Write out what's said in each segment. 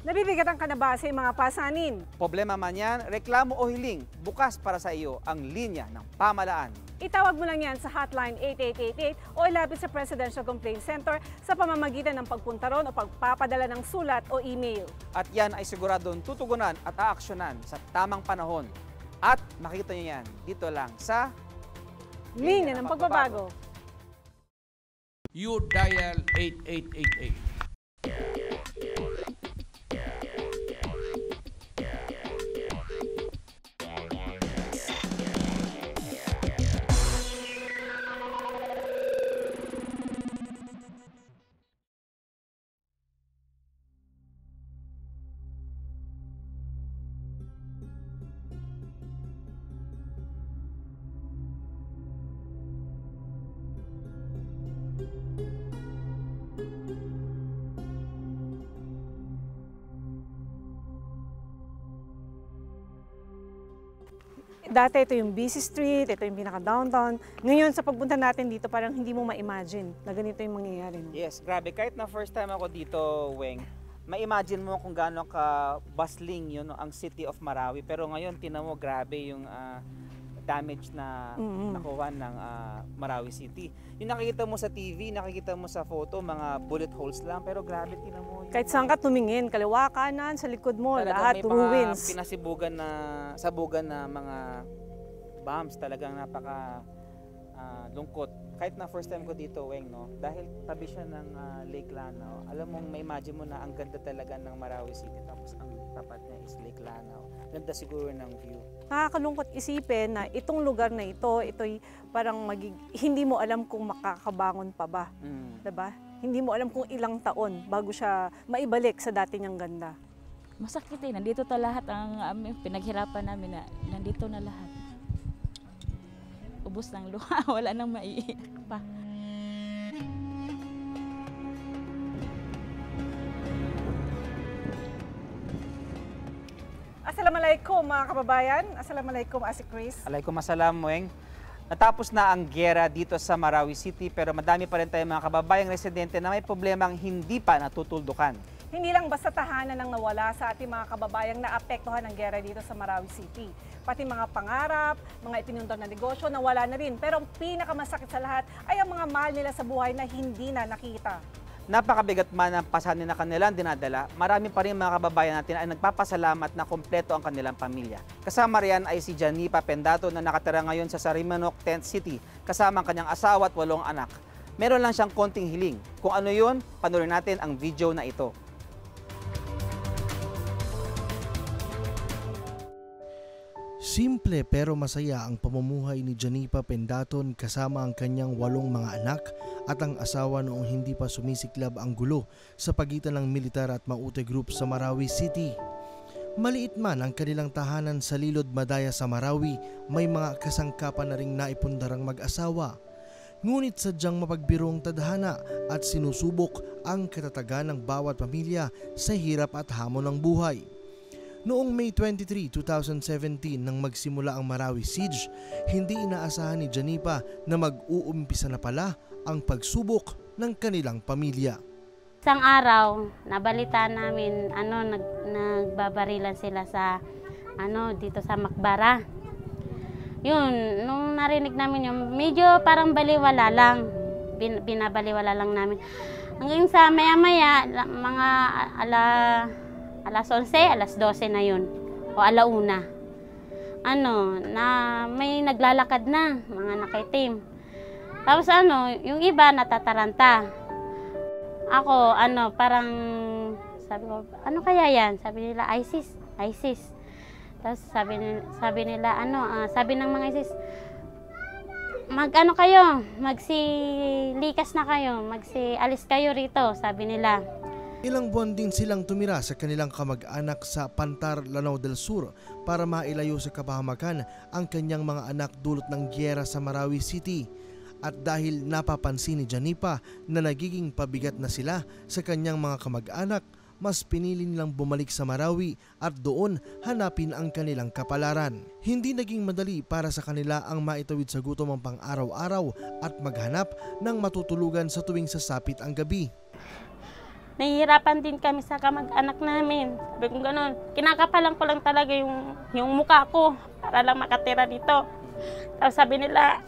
Nabibigatan ka na ba sa mga pasanin? Problema man yan, reklamo o hiling, bukas para sa iyo ang linya ng pamahalaan. Itawag mo lang yan sa hotline 8888 o ilapit sa Presidential Complaint Center sa pamamagitan ng pagpunta ron o pagpapadala ng sulat o email. At yan ay siguradong tutugunan at aaksyonan sa tamang panahon. At makikita niyo yan dito lang sa Linya ng Pagbabago. You dial 8888. Dati ito yung busy street, ito yung pinaka-downtown. Ngayon sa pagpunta natin dito parang hindi mo ma-imagine na ganito yung mangyayari. No? Yes, grabe. Kahit na first time ako dito, Weng, ma-imagine mo kung gaano ka bustling yun, ang city of Marawi. Pero ngayon, tinan mo, grabe yung damage na nakuha ng Marawi City. Yung nakikita mo sa TV, nakikita mo sa photo, mga bullet holes lang. Pero grabe, tinan mo. Kahit saan ka tumingin, kaliwa, kanan, sa likod mo, lahat may ruins. Mga pinasibugan na, sabugan na mga bombs. Talagang napaka lungkot. Kahit na first time ko dito, Weng, no? Dahil tabi siya ng Lake Lanao. Alam mong may imagine mo na ang ganda talaga ng Marawi City. Tapos ang tapat niya is Lake Lanao. Ganda siguro ng view. Nakakalungkot isipin na itong lugar na ito'y parang hindi mo alam kung makakabangon pa ba. Diba? Hindi mo alam kung ilang taon bago siya maibalik sa dati niyang ganda. Masakit eh. Nandito ta lahat ang pinaghirapan namin na nandito na lahat. Ubus ng luha. Wala nang maiiyak pa. Assalamualaikum mga kababayan. Assalamualaikum Ate Chris. Alaikum assalam, Weng. Natapos na ang giyera dito sa Marawi City pero madami pa rin tayong mga kababayang residente na may problemang hindi pa natutuldukan. Hindi lang basta tahanan ang nawala sa ating mga kababayang naapektuhan ng giyera dito sa Marawi City. Pati mga pangarap, mga ipinundar na negosyo nawala na rin. Pero ang pinakamasakit sa lahat ay ang mga mahal nila sa buhay na hindi na nakita. Napakabigat man ang pasanin na kanilang dinadala, marami pa rin mga kababayan natin ay nagpapasalamat na kompleto ang kanilang pamilya. Kasama riyan ay si Janipa Pendato na nakatira ngayon sa Sarimanok, Tent City, kasama ang kanyang asawa at 8 anak. Meron lang siyang konting hiling. Kung ano yun, panoorin natin ang video na ito. Simple pero masaya ang pamumuhay ni Janipa Pendaton kasama ang kanyang 8 mga anak at ang asawa noong hindi pa sumisiklab ang gulo sa pagitan ng militar at Maute Group sa Marawi City. Maliit man ang kanilang tahanan sa Lilod Madaya sa Marawi, may mga kasangkapan na ring naipundarang mag-asawa. Ngunit sadyang mapagbirong tadhana at sinusubok ang katatagan ng bawat pamilya sa hirap at hamon ng buhay. Noong May 23, 2017 nang magsimula ang Marawi Siege, hindi inaasahan ni Janipa na mag-uumpisa na pala ang pagsubok ng kanilang pamilya. Isang araw, nabalita namin nagbabarilan sila sa dito sa Makbara. Yun, nung narinig namin yung medyo parang baliwala lang. Binabaliwala lang namin. Hanggang sa maya-maya, mga alas 11, alas 12 na yun. O alauna. Na may naglalakad na, mga nakaitim. Tapos yung iba natataranta. Ako, parang sabi ko, ano kaya yan? Sabi nila, ISIS. Tapos sabi nila, sabi ng mga ISIS, kayo, magsilikas na kayo, magsialis kayo rito, sabi nila. Ilang buwan din silang tumira sa kanilang kamag-anak sa Pantar, Lanao del Sur para mailayo sa kapahamakan ang kanyang mga anak dulot ng giyera sa Marawi City. At dahil napapansin ni Janipa na nagiging pabigat na sila sa kanyang mga kamag-anak, mas pinili nilang bumalik sa Marawi at doon hanapin ang kanilang kapalaran. Hindi naging madali para sa kanila ang maitawid sa gutom ang pang-araw-araw at maghanap ng matutulugan sa tuwing sasapit ang gabi. nahihirapan din kami sa kamag-anak namin. Sabi ko gano'n, kinakapalan ko lang talaga yung mukha ko para lang makatira dito. Tapos sabi nila,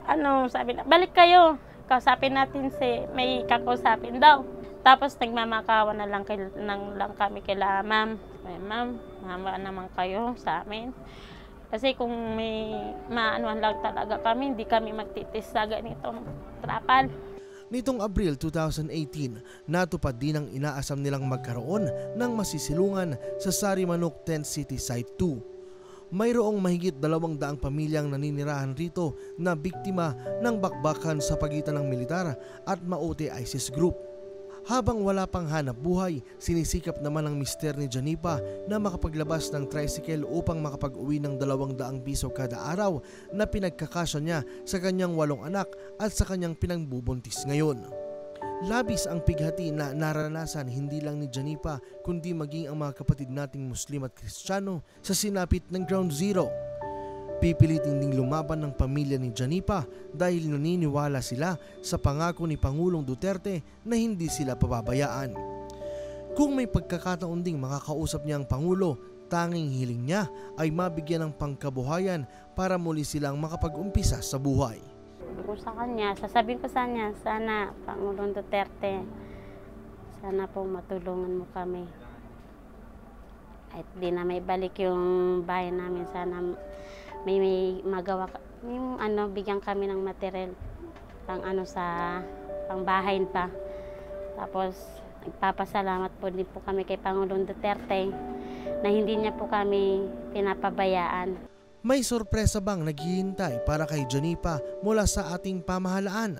balik kayo. Kausapin natin may kakausapin daw. Tapos nagmamakawa na lang kami kila ma'am. Ma'am, mama naman kayo sa amin. Kasi kung may maanuhan lang talaga kami, hindi kami magtitis sa ganitong trapal. Nitong Abril 2018, natupad din ang inaasam nilang magkaroon ng masisilungan sa Sarimanok Tent City Site 2. Mayroong mahigit 200 pamilyang naninirahan rito na biktima ng bakbakan sa pagitan ng militar at Maute ISIS group. Habang wala pang hanap buhay, sinisikap naman ng mister ni Janipa na makapaglabas ng tricycle upang makapag-uwi ng 200 piso kada araw na pinagkakasya niya sa kanyang 8 anak at sa kanyang pinangbubuntis ngayon. Labis ang pighati na naranasan hindi lang ni Janipa kundi maging ang mga kapatid nating Muslim at Kristiyano sa sinapit ng Ground Zero. Pipilitin ding lumaban ng pamilya ni Janipa dahil naniniwala sila sa pangako ni Pangulong Duterte na hindi sila pababayaan. Kung may pagkakataon ding makakausap niya ang Pangulo, tanging hiling niya ay mabigyan ng pangkabuhayan para muli silang makapag-umpisa sa buhay. Sasabihin ko sa kanya, sana Pangulong Duterte, sana po matulungan mo kami. At di na may balik yung bahay namin, sana may magawa, yung bigyan kami ng material pang bahay pa. Tapos nagpapasalamat po din po kami kay Pangulong Duterte na hindi niya po kami pinapabayaan. May sorpresa bang naghihintay para kay Janipa mula sa ating pamahalaan?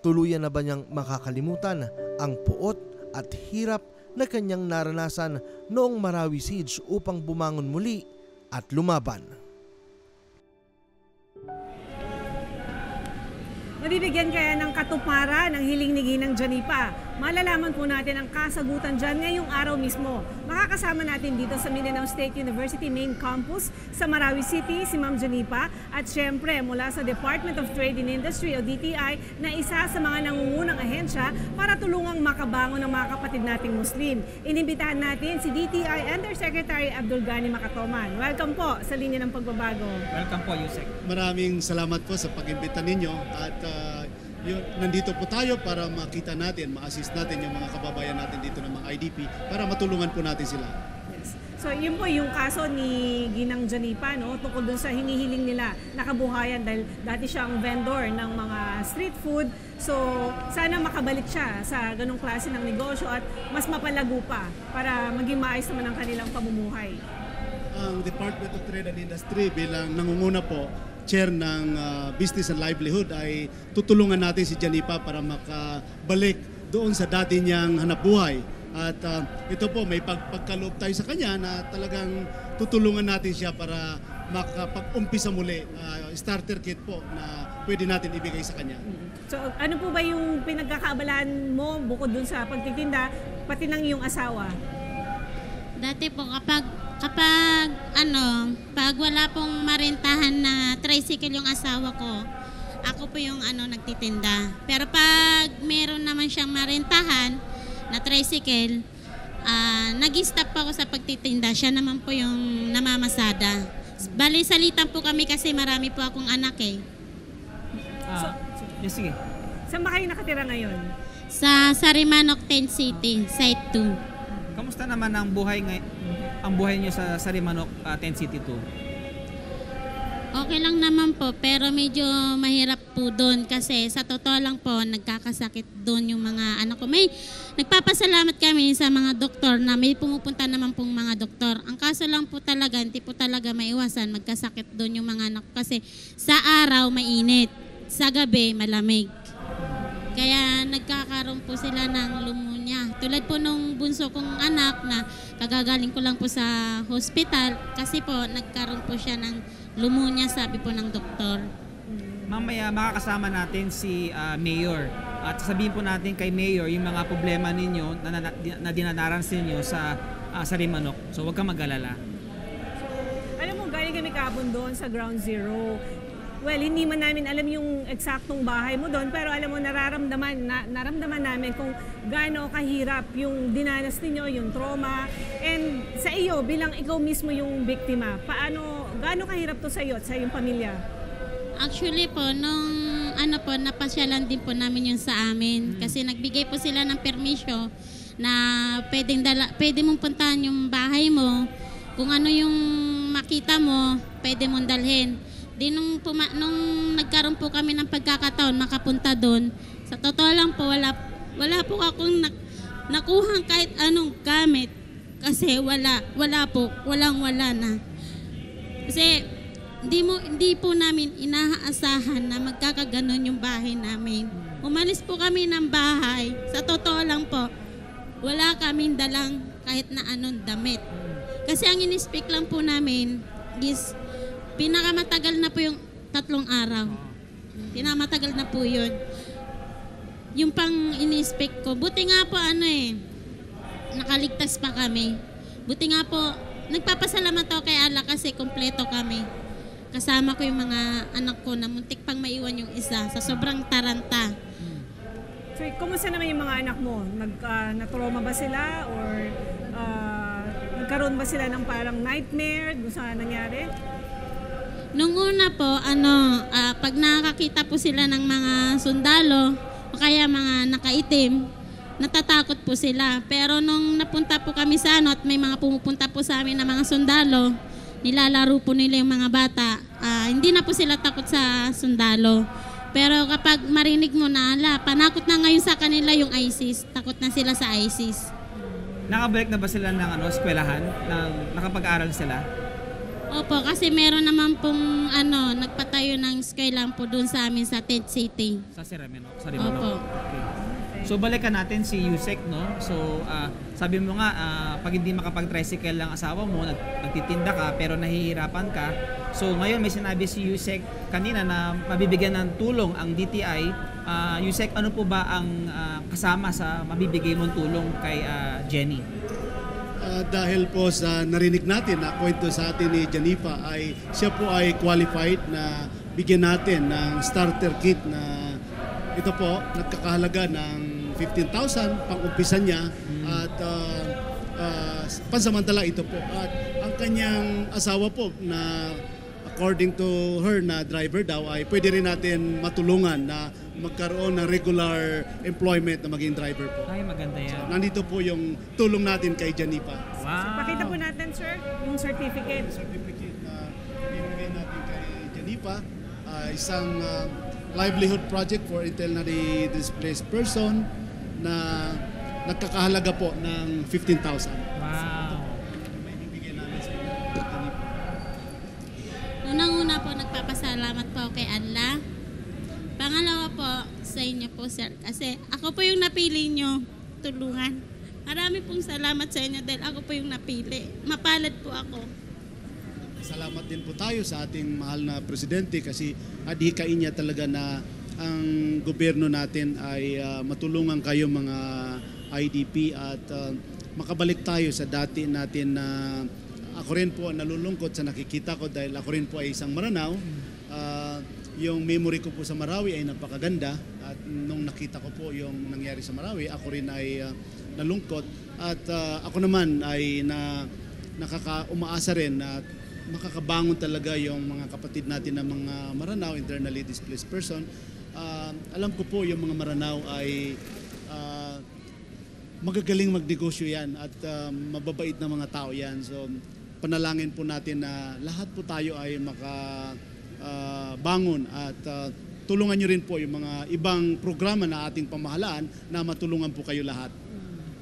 Tuluyan na ba niyang makakalimutan ang puot at hirap na kanyang naranasan noong Marawi Siege upang bumangon muli at lumaban? Mabibigyan kaya ng katuparan ang hiling ni Ginang Janipa? Malalaman po natin ang kasagutan dyan ngayong araw mismo. Makakasama natin dito sa Mindanao State University Main Campus sa Marawi City si Ma'am Janipa at syempre mula sa Department of Trade and Industry o DTI na isa sa mga nangungunang ahensya para tulungang makabangon ng mga kapatid nating Muslim. Inimbitahan natin si DTI Undersecretary Abdul Ghani Makatoman. Welcome po sa Linya ng Pagbabago. Welcome po, Yusek. Maraming salamat po sa pag-imbita ninyo at nandito po tayo para makita natin, ma-assist natin yung mga kababayan natin dito ng mga IDP para matulungan po natin sila. Yes. So yun po yung kaso ni Ginang Janipa, no? Tungkol dun sa hinihiling nila na kabuhayan dahil dati siyang vendor ng mga street food. So sana makabalik siya sa ganong klase ng negosyo at mas mapalago pa para maging maayos naman ang kanilang pamumuhay. Ang Department of Trade and Industry bilang nangunguna po, chair ng Business and Livelihood ay tutulungan natin si Janipa para makabalik doon sa dati niyang hanapbuhay. At ito po, may pagkaloob tayo sa kanya na talagang tutulungan natin siya para makapag-umpisa muli, starter kit po na pwede natin ibigay sa kanya. So ano po ba yung pinagkakaabalahan mo bukod dun sa pagtitinda, pati ng iyong asawa? Dati po pag wala pong marentahan na tricycle yung asawa ko, ako po yung nagtitinda. Pero pag meron naman siyang marentahan na tricycle, nag-stop po ako sa pagtitinda. Siya naman po yung namamasada. Bali, salitan po kami kasi marami po akong anak eh. Sige. Saan ba kayo nakatira ngayon? Sa Sarimanok Tent City, Site 2. Kamusta naman ang buhay niyo sa Sarimanok Tent City 2? Okay lang naman po, pero medyo mahirap po doon kasi sa totoo lang po, nagkakasakit doon yung mga anak ko. May nagpapasalamat kami sa mga doktor na may pumupunta naman pong mga doktor. Ang kaso lang po talaga, hindi po talaga maiwasan magkasakit doon yung mga anak ko kasi sa araw mainit, sa gabi malamig. Kaya nagkakaroon po sila ng pneumonia. Tulad po nung bunso kong anak na kagagaling ko lang po sa hospital kasi po nagkaroon po siya ng pneumonia, sabi po ng doktor. Mamaya makakasama natin si Mayor at sabihin po natin kay Mayor yung mga problema ninyo na dinadaranas ninyo sa Sarimanok. So huwag kang mag-alala. Alam mo, galing kami kahapon doon sa Ground Zero. well, hindi man namin alam yung eksaktong bahay mo doon, pero alam mo, naramdaman namin kung gaano kahirap yung dinanas ninyo, yung trauma. And sa iyo, bilang ikaw mismo yung biktima, gaano kahirap to sa iyo at sa iyong pamilya? Actually po, napasyalan din po namin yung sa amin. Kasi nagbigay po sila ng permisyo na pwede mong puntahan yung bahay mo. Kung ano yung makita mo, pwede mong dalhin. Di nung nagkaroon po kami ng pagkakataon makapunta doon, sa totoo lang po, wala po akong nakuhang kahit anong gamit. Kasi wala na. Kasi hindi po namin inaasahan na magkakaganon yung bahay namin. Umalis po kami ng bahay. Sa totoo lang po, wala kaming dalang kahit na anong damit. Kasi ang in-speak lang po namin is pinakamatagal na po yung 3 araw. Pinakamatagal na po yun. Yung pang in-speak ko, buti nga po nakaligtas pa kami. Buti nga po, nagpapasalamat ako kay Allah kasi kompleto kami. Kasama ko yung mga anak ko na muntik pang maiwan yung isa sa sobrang taranta. So, kumusta naman yung mga anak mo? Na-trauma ba sila or nagkaroon ba sila ng parang nightmare kung saan nangyari? Nung una po, pag nakakita po sila ng mga sundalo o kaya mga nakaitim, natatakot po sila. Pero nung napunta po kami sa at may mga pumupunta po sa amin na mga sundalo, nilalaro po nila yung mga bata. Hindi na po sila takot sa sundalo. Pero kapag marinig mo na, panakot na ngayon sa kanila yung ISIS. Takot na sila sa ISIS. Nakabalik na ba sila ng eskwelahan? Nakapag-aral sila? Opo, kasi meron naman pong nagpatayo ng eskwelahan po doon sa amin sa Tent City. Sa Rimano? Opo. Okay. So balikan natin si Yusek, no? So sabi mo nga, pag hindi makapag-tricycle lang asawa mo, nagtitinda ka pero nahihirapan ka. So ngayon may sinabi si Yusek kanina na mabibigyan ng tulong ang DTI. Yusek, ano po ba ang kasama sa mabibigay mong tulong kay Jenny? Dahil po sa narinig natin na kwento sa atin ni Janipa, siya po ay qualified na bigyan natin ng starter kit na ito po, nagkakahalaga ng 15,000 pang-umpisa niya at pansamantala ito po. At ang kanyang asawa po na according to her na driver daw ay pwede rin natin matulungan na magkaroon ng regular employment na maging driver po. Ay, maganda yan. So, nandito po yung tulong natin kay Janipa. Wow! So, pakita po natin, sir, yung certificate. Certificate na binigay natin kay Janipa, isang livelihood project for internally displaced person na nagkakahalaga po ng 15,000. Wow! May bibigyan namin sa Janipa. Unang-una po, nagpapasalamat po kay Allah. Pangalawa po, sa inyo po, sir. Kasi ako po yung napili nyo tulungan. Marami pong salamat sa inyo dahil ako po yung napili. Mapalad po ako. Salamat din po tayo sa ating mahal na presidente kasi adhikain niya talaga na ang gobyerno natin ay matulungan kayo mga IDP at makabalik tayo sa dati natin na ako rin po nalulungkot sa nakikita ko dahil ako rin po ay isang Maranao. Yung memory ko po sa Marawi ay napakaganda at nung nakita ko po yung nangyari sa Marawi, ako rin ay nalungkot at ako naman ay umaasa rin na makakabangon talaga yung mga kapatid natin na mga Maranao, internally displaced person. Alam ko po yung mga Maranao ay magagaling magnegosyo yan at mababait na mga tao yan. So panalangin po natin na lahat po tayo ay bangon at tulungan nyo rin po yung mga ibang programa na ating pamahalaan na matulungan po kayo lahat.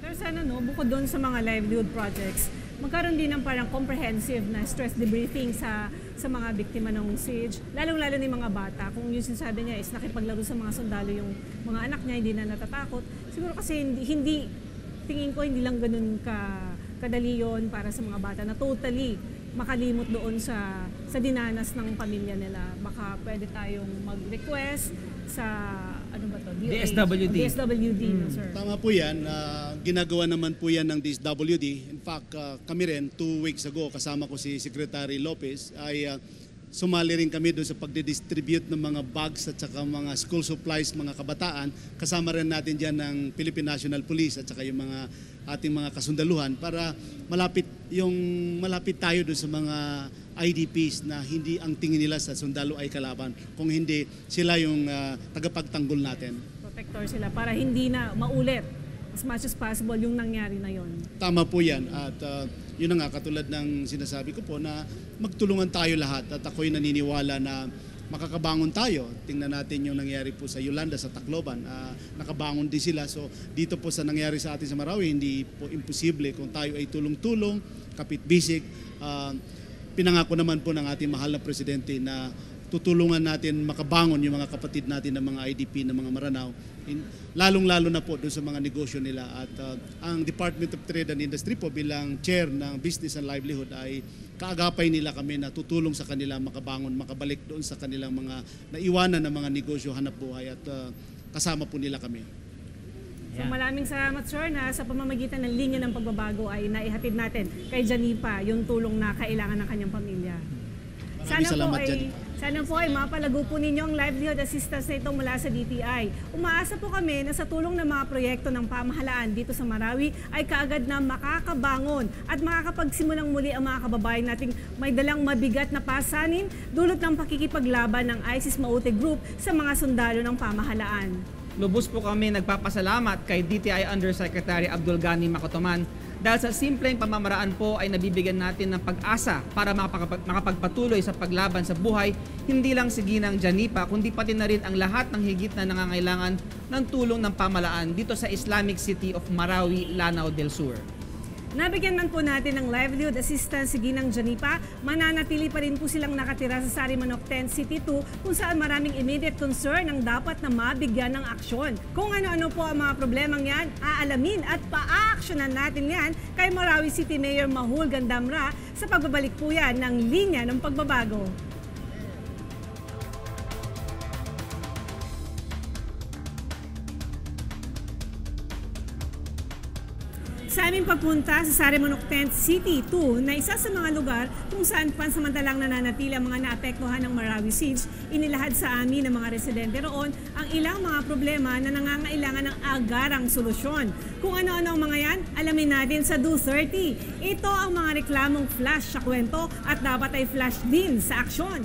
Pero sana bukod doon sa mga livelihood projects, magkaroon din ng parang comprehensive na stress debriefing sa mga biktima ng siege, lalong-lalo ng mga bata. Kung yung sinasabi niya is nakipaglaro sa mga sundalo yung mga anak niya, hindi na natatakot. Siguro kasi tingin ko hindi lang ganun kadali yun para sa mga bata na totally makalimot doon sa dinanas ng pamilya nila. Baka pwede tayong mag-request sa DSWD, no, sir? Tama po yan. Ginagawa naman po yan ng DSWD. In fact, kami rin 2 weeks ago kasama ko si Secretary Lopez ay sumali rin kami doon sa pagdidistribute ng mga bags at saka mga school supplies mga kabataan. Kasama rin natin dyan ng Philippine National Police at saka yung mga ating mga kasundaluhan para malapit tayo doon sa mga IDPs na hindi ang tingin nila sa sundalo ay kalaban, kung hindi sila yung tagapagtanggol natin. Protector sila para hindi na maulit as much as possible yung nangyari na yon. Tama po yan at yun na nga katulad ng sinasabi ko po na magtulungan tayo lahat at ako'y naniniwala na makakabangon tayo. Tingnan natin yung nangyari po sa Yolanda, sa Tacloban. Nakabangon din sila. So dito po sa nangyari sa atin sa Marawi, hindi po imposible kung tayo ay tulong-tulong, kapit-bisig. Pinangako naman po ng ating mahal na presidente na tutulungan natin makabangon yung mga kapatid natin ng mga IDP, ng mga Maranao. Lalong-lalo na po doon sa mga negosyo nila. At ang Department of Trade and Industry po bilang chair ng Business and Livelihood ay kaagapay nila kami na tutulong sa kanila makabangon, makabalik doon sa kanilang mga naiwanan ng mga negosyo, hanap buhay at kasama po nila kami. So maraming salamat sir na sa pamamagitan ng linya ng pagbabago ay naihatid natin kay Janipa yung tulong na kailangan ng kanyang pamilya. Sana po ay mapalago po ninyo ang livelihood assistance na ito mula sa DTI. Umaasa po kami na sa tulong ng mga proyekto ng pamahalaan dito sa Marawi ay kaagad na makakabangon at makakapagsimulang muli ang mga kababayan nating may dalang mabigat na pasanin dulot ng pakikipaglaban ng ISIS Maute Group sa mga sundalo ng pamahalaan. Lubos po kami nagpapasalamat kay DTI Undersecretary Abdul Ghani Makotoman dahil sa simpleng pamamaraan po ay nabibigyan natin ng pag-asa para makapagpatuloy sa paglaban sa buhay, hindi lang si Ginang Janipa, kundi pati na rin ang lahat ng higit na nangangailangan ng tulong ng pamahalaan dito sa Islamic City of Marawi, Lanao del Sur. Nabigyan man po natin ng livelihood assistance si Ginang Janipa, mananatili pa rin po silang nakatira sa Sarimanok 10 City 2 kung saan maraming immediate concern ang dapat na mabigyan ng aksyon. Kung ano-ano po ang mga problemang yan, aalamin at pa-actionan natin yan kay Marawi City Mayor Mahul Gandamra sa pagbabalik po yan ng linya ng pagbabago. Sa aming pagpunta sa Sarimanok 10 City 2 na isa sa mga lugar kung saan pansamantalang nananatili ang mga naapektuhan ng Marawi siege, inilahad sa amin ng mga residente roon ang ilang mga problema na nangangailangan ng agarang solusyon. Kung ano-ano ang mga yan, alamin natin sa Do 30. Ito ang mga reklamong flash sa kwento at dapat ay flash din sa aksyon.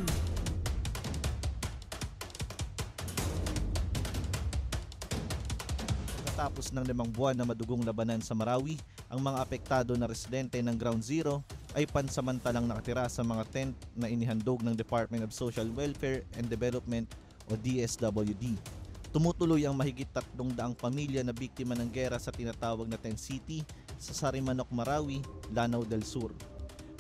Tapos ng 5 buwan na madugong labanan sa Marawi, ang mga apektado na residente ng Ground Zero ay pansamantalang nakatira sa mga tent na inihandog ng Department of Social Welfare and Development o DSWD. Tumutuloy ang mahigit 300 pamilya na biktima ng gera sa tinatawag na Tent City sa Sarimanok, Marawi, Lanao del Sur.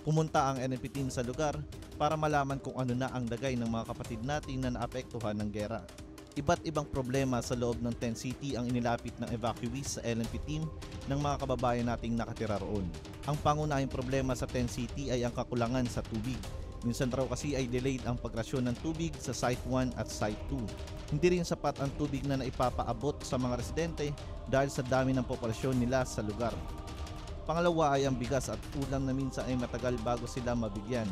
Pumunta ang NNP team sa lugar para malaman kung ano na ang lagay ng mga kapatid natin na naapektuhan ng gera. Iba't ibang problema sa loob ng Tent City ang inilapit ng evacuees sa LNP team ng mga kababayan nating nakatira roon. Ang pangunahing problema sa Tent City ay ang kakulangan sa tubig. Minsan raw kasi ay delayed ang pagrasyon ng tubig sa Site 1 at Site 2. Hindi rin sapat ang tubig na naipapaabot sa mga residente dahil sa dami ng populasyon nila sa lugar. Pangalawa ay ang bigas at ulam na minsan ay matagal bago sila mabigyan.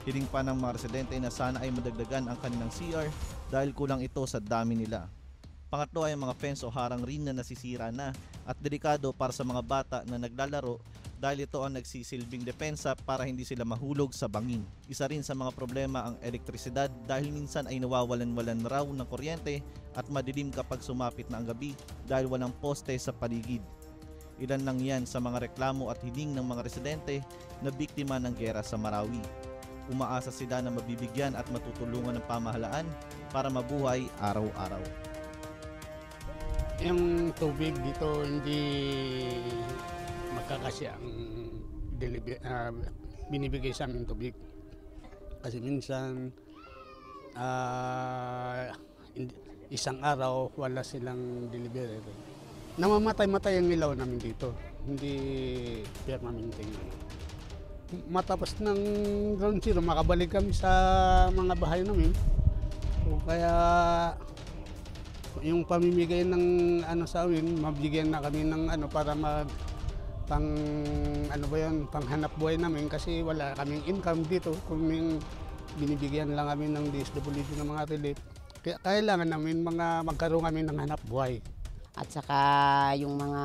Hiling pa ng mga residente na sana ay madagdagan ang kanilang CR dahil kulang ito sa dami nila. Pangatlo ay ang mga fence o harang rin na nasisira na at delikado para sa mga bata na naglalaro dahil ito ang nagsisilbing depensa para hindi sila mahulog sa bangin. Isa rin sa mga problema ang elektrisidad dahil minsan ay nawawalan-walan raw ng kuryente at madilim kapag sumapit na ang gabi dahil walang poste sa paligid. Ilan lang yan sa mga reklamo at hiling ng mga residente na biktima ng gera sa Marawi. Umaasa sila na mabibigyan at matutulungan ng pamahalaan para mabuhay araw-araw. Yung tubig dito hindi magkakasya ang binibigay sa aming tubig. Kasi minsan isang araw wala silang delivery. Namamatay-matay ang ilaw namin dito. Hindi permanente. Matapos ng Ground Zero, makabalik kami sa mga bahay namin. O kaya yung pamimigay ng sa amin, mabigyan na kami ng para panghanap buhay namin kasi wala kaming income dito. Kung binibigyan lang kami ng DSWD ng mga relief. Kaya kailangan namin magkaroon kami ng hanap buhay. At saka yung mga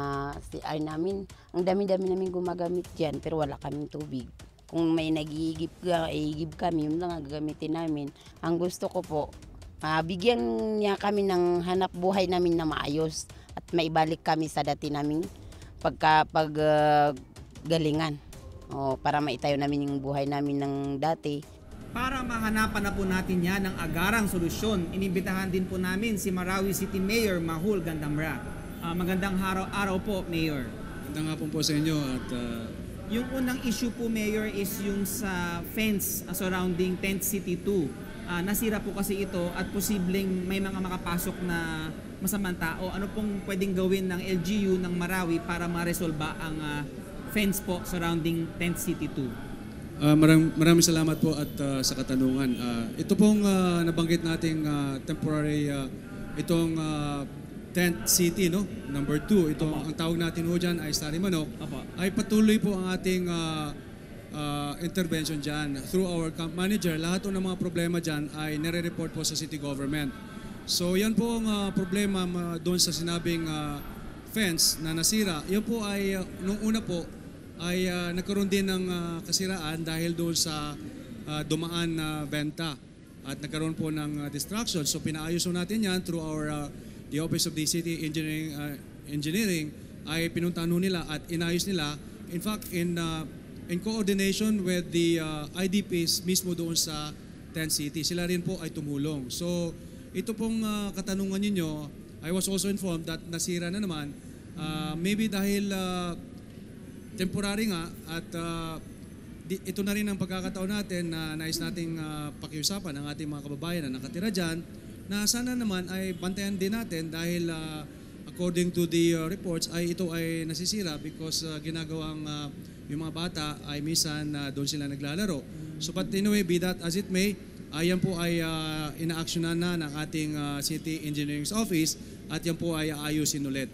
CR namin, ang dami-dami namin gumagamit dyan pero wala kaming tubig. Kung may nag-iigib kami, yun lang ang gagamitin namin. Ang gusto ko po, bigyan niya kami ng hanap buhay namin na maayos at maibalik kami sa dati naming galingan. Para maitayo namin yung buhay namin ng dati. Para mahanapan na po natin yan ng agarang solusyon, inimbitahan din po namin si Marawi City Mayor Mahul Gandamra. Magandang araw po, Mayor. Magandang hapon po sa inyo at yung unang issue po, Mayor, is yung sa fence surrounding Tent City 2. Nasira po kasi ito at posibleng may mga makapasok na masamang tao. Ano pong pwedeng gawin ng LGU ng Marawi para ma-resolba ang fence po surrounding Tent City 2? Maraming salamat po at sa katanungan. Ito pong nabanggit nating temporary itong Tent City, no? Number 2. Ito ang tawag natin ho dyan ay Sarimanok. Ay patuloy po ang ating intervention dyan through our camp manager. Lahat ng mga problema dyan ay nire-report po sa city government. So yan po ang problema doon sa sinabing fence na nasira. Yan po ay nung una po ay nagkaroon din ng kasiraan dahil doon sa dumaan na benta at nagkaroon po ng distraction. So pinaayos natin yan through our the Office of the City Engineering ay pinuntahan nila at inayos nila. In fact, in coordination with the IDPs mismo doon sa Tent City, sila rin po ay tumulong. So ito pong katanungan ninyo, I was also informed that nasira na naman. Maybe dahil temporary nga at ito na rin ang pagkakataon natin na nais nating pakiusapan ng ating mga kababayan na nakatira dyan na sana naman ay bantayan din natin dahil according to the reports ay ito ay nasisira because ginagawang yung mga bata ay minsan doon sila naglalaro. So but anyway, be that as it may, yan po ay ina-actionan na ng ating City Engineering Office at yan po ay aayusin ulit.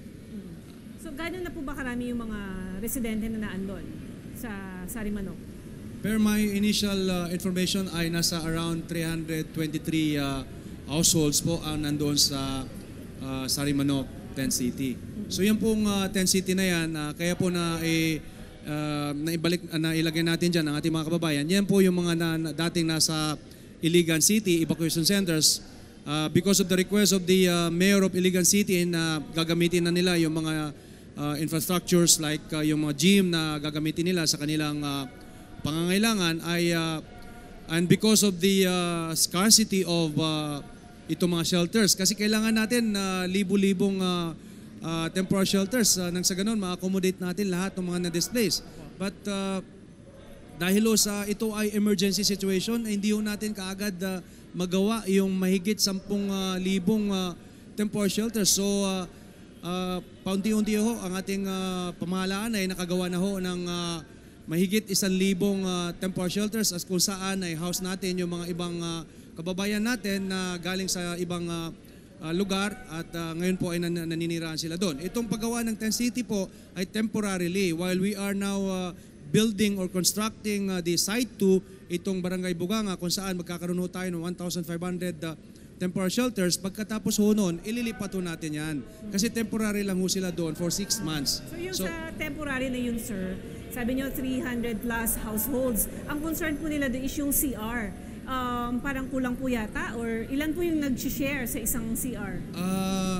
So gano'n na po ba karami yung mga residente na naandun sa Sarimanok? Per my initial information ay nasa around 323 households po ang nandoon sa Sarimanok, Tent City. So yan pong Tent City na yan, kaya po nailagay natin dyan ang ating mga kababayan. Yan po yung mga dating nasa Iligan City, evacuation centers. Because of the request of the Mayor of Iligan City na gagamitin na nila yung mga infrastructures like yung mga gym na gagamitin nila sa kanilang pangangailangan ay and because of the scarcity of itong mga shelters kasi kailangan natin libu-libong temporary shelters nang sa ganun ma-accommodate natin lahat ng mga na-displaced. But dahil sa ito ay emergency situation, hindi ho natin kaagad magawa yung mahigit 10,000 temporary shelters. So paunti-unti ho ang ating pamahalaan ay nakagawa na ho ng mahigit 1,000 temporary shelters as kung saan ay house natin yung mga ibang kababayan natin na galing sa ibang lugar at ngayon po ay naninirahan sila doon. Itong paggawa ng Tent City po ay temporarily while we are now building or constructing the Site 2, itong Barangay Buganga kung saan magkakaroon ho tayo ng 1,500 temporary shelters. Pagkatapos ho noon, ililipat ho natin yan. Kasi temporary lang ho sila doon for 6 months. So yung sa temporary na yun, sir, sabi nyo 300 plus households. Ang concern po nila doon is yung CR. Parang kulang po yata or ilan po yung nag-share sa isang CR?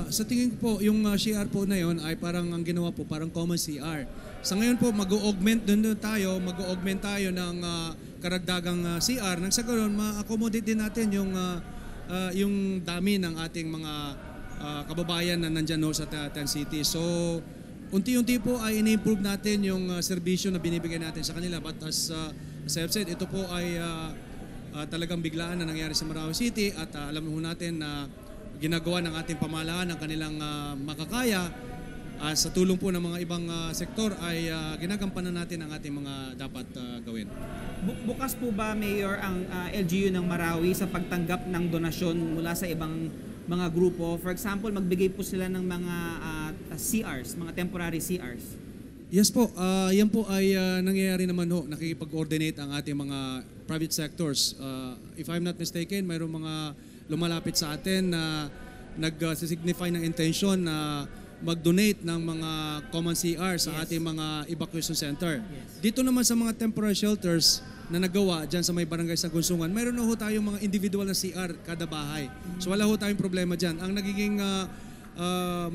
Sa tingin ko po, yung CR po na yun ay parang ang ginawa po, parang common CR. Sa ngayon po, mag-augment tayo ng karagdagang CR. Nang sa ganoon, ma-accommodate din natin yung dami ng ating mga kababayan na nandyan sa Tent City. So, unti-unti po ay in-improve natin yung serbisyo na binibigay natin sa kanila. But as I've said, ito po ay talagang biglaan na nangyari sa Marawi City at alam mo natin na ginagawa ng ating pamahalaan ang kanilang makakaya. Sa tulong po ng mga ibang sektor ay ginagampanan natin ang ating mga dapat gawin. Bukas po ba, Mayor, ang LGU ng Marawi sa pagtanggap ng donasyon mula sa ibang mga grupo? For example, magbigay po sila ng mga CRs, mga temporary CRs. Yes po, yan po ay nangyayari naman ho. Nakikipag-coordinate ang ating mga private sectors. If I'm not mistaken, mayroong mga lumalapit sa atin na nag-signify ng intention na mag-donate ng mga common CR sa ating mga evacuation center. Dito naman sa mga temporary shelters na nagawa dyan sa may barangay sa Gunsungan, mayroon na ho tayong mga individual na CR kada bahay. So wala ho tayong problema dyan. Ang nagiging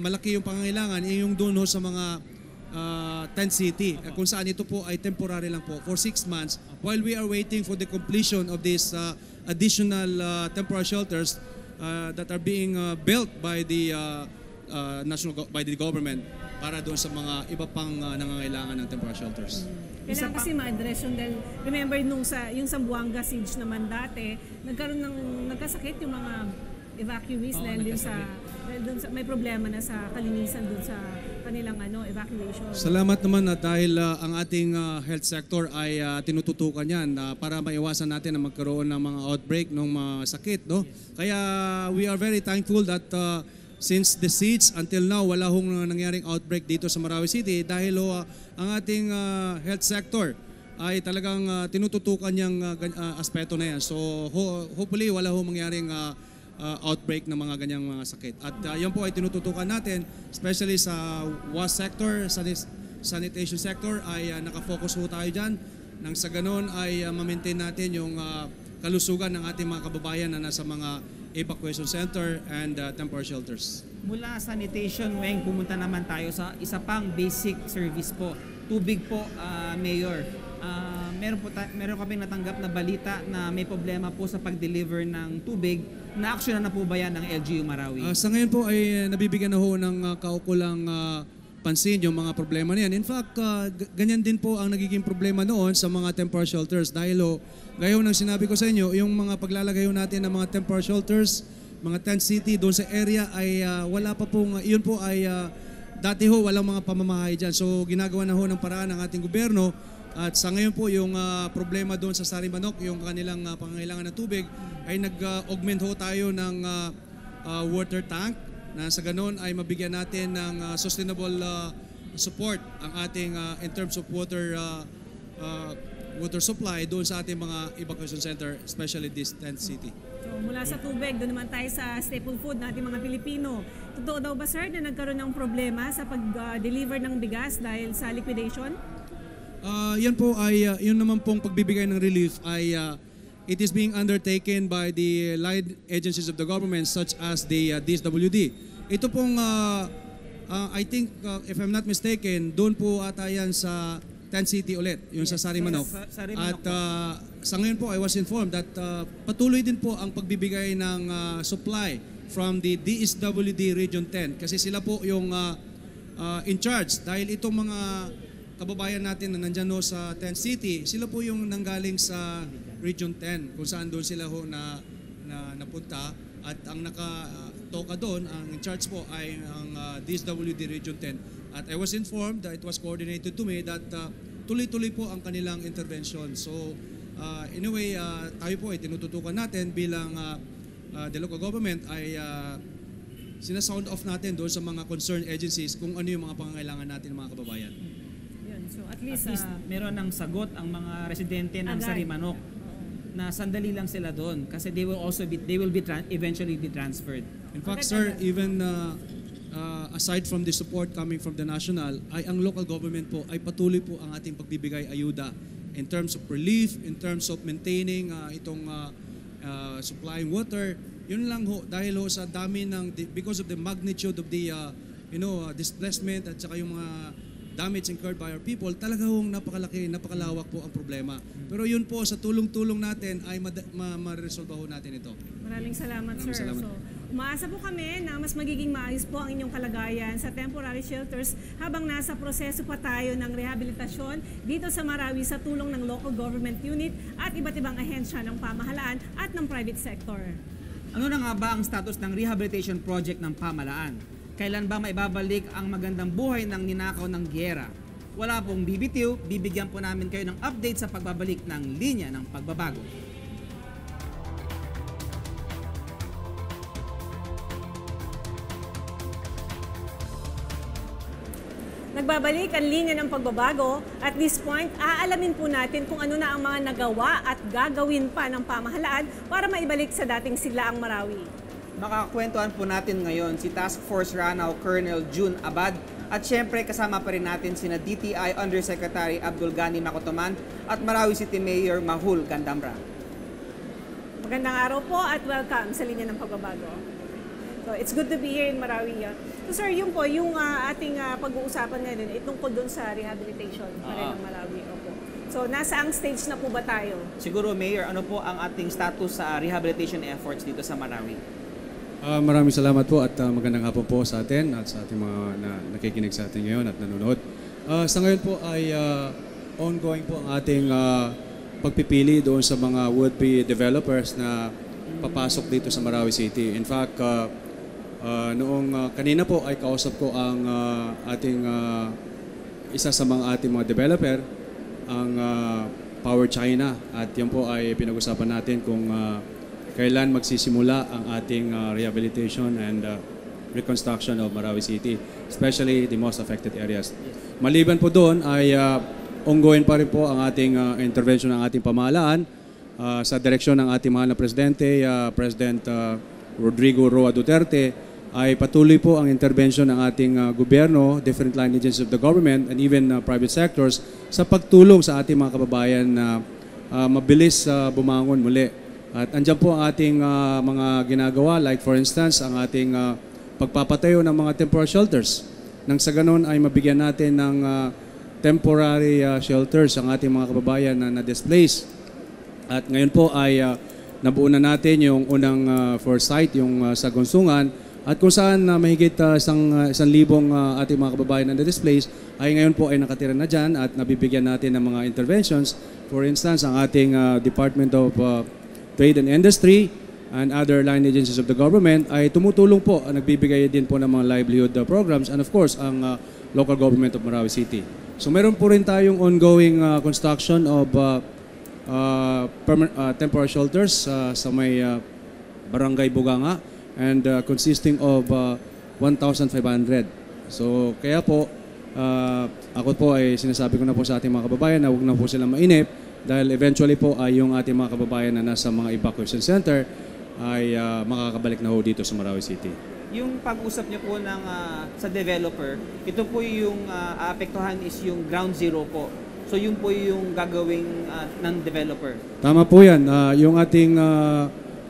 malaki yung pangangailangan ay yung doon ho sa mga tent city, kung saan ito po ay temporary lang po for 6 months while we are waiting for the completion of these additional temporary shelters that are being built by the by the government para doon sa mga iba pang nangangailangan ng temporary shelters. Kailangan kasi ma-address yun dahil remember yung sa Buanga siege naman dati, nagkasakit yung mga evacuees dahil dun sa may problema na sa kalinisan dun sa kanilang evacuation. Salamat naman at dahil ang ating health sector ay tinututukan yan para maiwasan natin na magkaroon ng mga outbreak ng mga sakit. No? Kaya we are very thankful that since the siege until now, wala hong nangyaring outbreak dito sa Marawi City dahil ang ating health sector ay talagang tinututukan niyang aspeto na yan. So hopefully wala hong mangyaring outbreak ng mga ganyang mga sakit. At yan po ay tinututukan natin, especially sa WAS sector, sanitation sector, ay nakafocus ho tayo dyan. Nang sa ganon ay ma-maintain natin yung kalusugan ng ating mga kababayan na nasa mga evacuation center and temporary shelters. Mula sanitation, Weng, pumunta naman tayo sa isa pang basic service po. Tubig po, Mayor. Meron kaming natanggap na balita na may problema po sa pag-deliver ng tubig. Na-action na po ba yan ng LGU Marawi? Sa ngayon po ay nabibigyan na ho ng kaukulang pansin yung mga problema na yan. In fact, ganyan din po ang nagiging problema noon sa mga temporary shelters dahil gayon ng sinabi ko sa inyo, yung mga paglalagay natin ng mga temporary shelters, mga tent city doon sa area ay wala pa pong, yun po ay dati ho walang mga pamamahay dyan. So ginagawa na ho ng paraan ng ating gobyerno at sa ngayon po yung problema doon sa Sarimanok, yung kanilang pangangailangan ng tubig ay nag-augment ho tayo ng water tank na sa ganon ay mabigyan natin ng sustainable support ang ating in terms of water supply doon sa ating mga evacuation center, especially this tent city. So mula sa tubig, doon naman tayo sa staple food natin mga Pilipino. Totoo daw ba sir na nagkaroon ng problema sa pag-deliver ng bigas dahil sa liquidation? Yan po ay, yun naman pong pagbibigay ng relief ay it is being undertaken by the allied agencies of the government such as the DSWD. Ito pong, I think, if I'm not mistaken, doon po ata yan sa Tent City ulit, yung sa Sarimanok. At sa ngayon po, I was informed that patuloy din po ang pagbibigay ng supply from the DSWD Region 10 kasi sila po yung in charge dahil itong mga kababayan natin na nandyan ho sa Tent City, sila po yung nanggaling sa Region 10 kung saan doon sila ho napunta at ang nakatoka doon, ang in charge po ay ang DSWD Region 10 at I was informed that it was coordinated to me that tuloy-tuloy po ang kanilang intervention. So anyway, tayo po ay tinututukan natin bilang the local government ay sinasound off natin doon sa mga concerned agencies kung ano yung mga pangangailangan natin ng mga kababayan. So at least meron ng sagot ang mga residente ng Sarimanok na sandali lang sila doon kasi they will eventually be transferred. In fact, sir, even aside from the support coming from the national, ay ang local government po ay patuloy po ang ating pagbibigay ayuda in terms of relief, in terms of maintaining itong supplying water. Yun lang ho dahil ho sa dami ng because of the magnitude of the displacement at saka yung mga damage incurred by our people, talaga hong napakalaki, napakalawak po ang problema. Pero yun po, sa tulong-tulong natin ay ma-resolve ho natin ito. Maraming salamat, Maraming sir. salamat. So, umaasa po kami na mas magiging maayos po ang inyong kalagayan sa temporary shelters habang nasa proseso pa tayo ng rehabilitasyon dito sa Marawi sa tulong ng local government unit at iba't ibang ahensya ng pamahalaan at ng private sector. Ano na nga ba ang status ng rehabilitation project ng pamahalaan? Kailan ba maibabalik ang magandang buhay ng ninakaw ng giyera? Wala pong bibitiw, bibigyan po namin kayo ng update sa pagbabalik ng linya ng pagbabago. Nagbabalik ang linya ng pagbabago. At this point, aalamin po natin kung ano na ang mga nagawa at gagawin pa ng pamahalaan para maibalik sa dating siglaang Marawi. Makakakwentuhan po natin ngayon si Task Force Ranao Colonel June Abad at syempre kasama pa rin natin sina DTI Undersecretary Abdul Ghani Makotoman at Marawi City Mayor Mahul Gandamra. Magandang araw po at welcome sa linya ng pagbabago. So, it's good to be here in Marawi. So sir, yun po, yung ating pag-uusapan ngayon ay tungkol doon sa rehabilitation pa rin ng Marawi. Opo. So nasaang stage na po ba tayo? Siguro Mayor, ano po ang ating status sa rehabilitation efforts dito sa Marawi? Maraming salamat po at magandang hapon po sa atin at sa ating mga nakikinig sa atin ngayon at nanonood. Sa ngayon po ay ongoing po ang ating pagpipili doon sa mga would-be developers na papasok dito sa Marawi City. In fact, noong kanina po ay kausap ko ang ating isa sa ating mga developer, ang Power China, at yan po ay pinag-usapan natin kung kailan magsisimula ang ating rehabilitation and reconstruction of Marawi City, especially the most affected areas. Maliban po doon ay ongoing pa rin po ang ating intervention ng ating pamahalaan sa direksyon ng ating mahal na Presidente, President Rodrigo Roa Duterte, ay patuloy po ang intervention ng ating gobyerno, different line agencies of the government, and even private sectors sa pagtulong sa ating mga kababayan na mabilis bumangon muli. At andyan po ang ating mga ginagawa, like for instance, ang ating pagpapatayo ng mga temporary shelters. Nang sa ganun ay mabigyan natin ng temporary shelters ang ating mga kababayan na na-displace. At ngayon po ay nabuo na natin yung unang first site, yung sa Gonsungan, at kung saan mahigit 1,000 ating mga kababayan na na-displace, ay ngayon po ay nakatira na dyan at nabibigyan natin ng mga interventions. For instance, ang ating Department of Trade and Industry and other line agencies of the government ay tumutulong po, nagbibigay din po ng mga livelihood programs, and of course, ang local government of Marawi City. So meron po rin tayong ongoing construction of temporary shelters sa may Barangay Buganga, and consisting of 1,500. So kaya po, ako po ay sinasabi ko na po sa ating mga kababayan na huwag na po silang mainip, dahil eventually po ay yung ating mga kababayan na nasa mga evacuation center ay makakabalik na ho dito sa Marawi City. Yung pag-usap niyo po ng, sa developer, ito po yung aapektuhan is yung ground zero po. So yun po yung gagawing ng developer. Tama po yan. Yung ating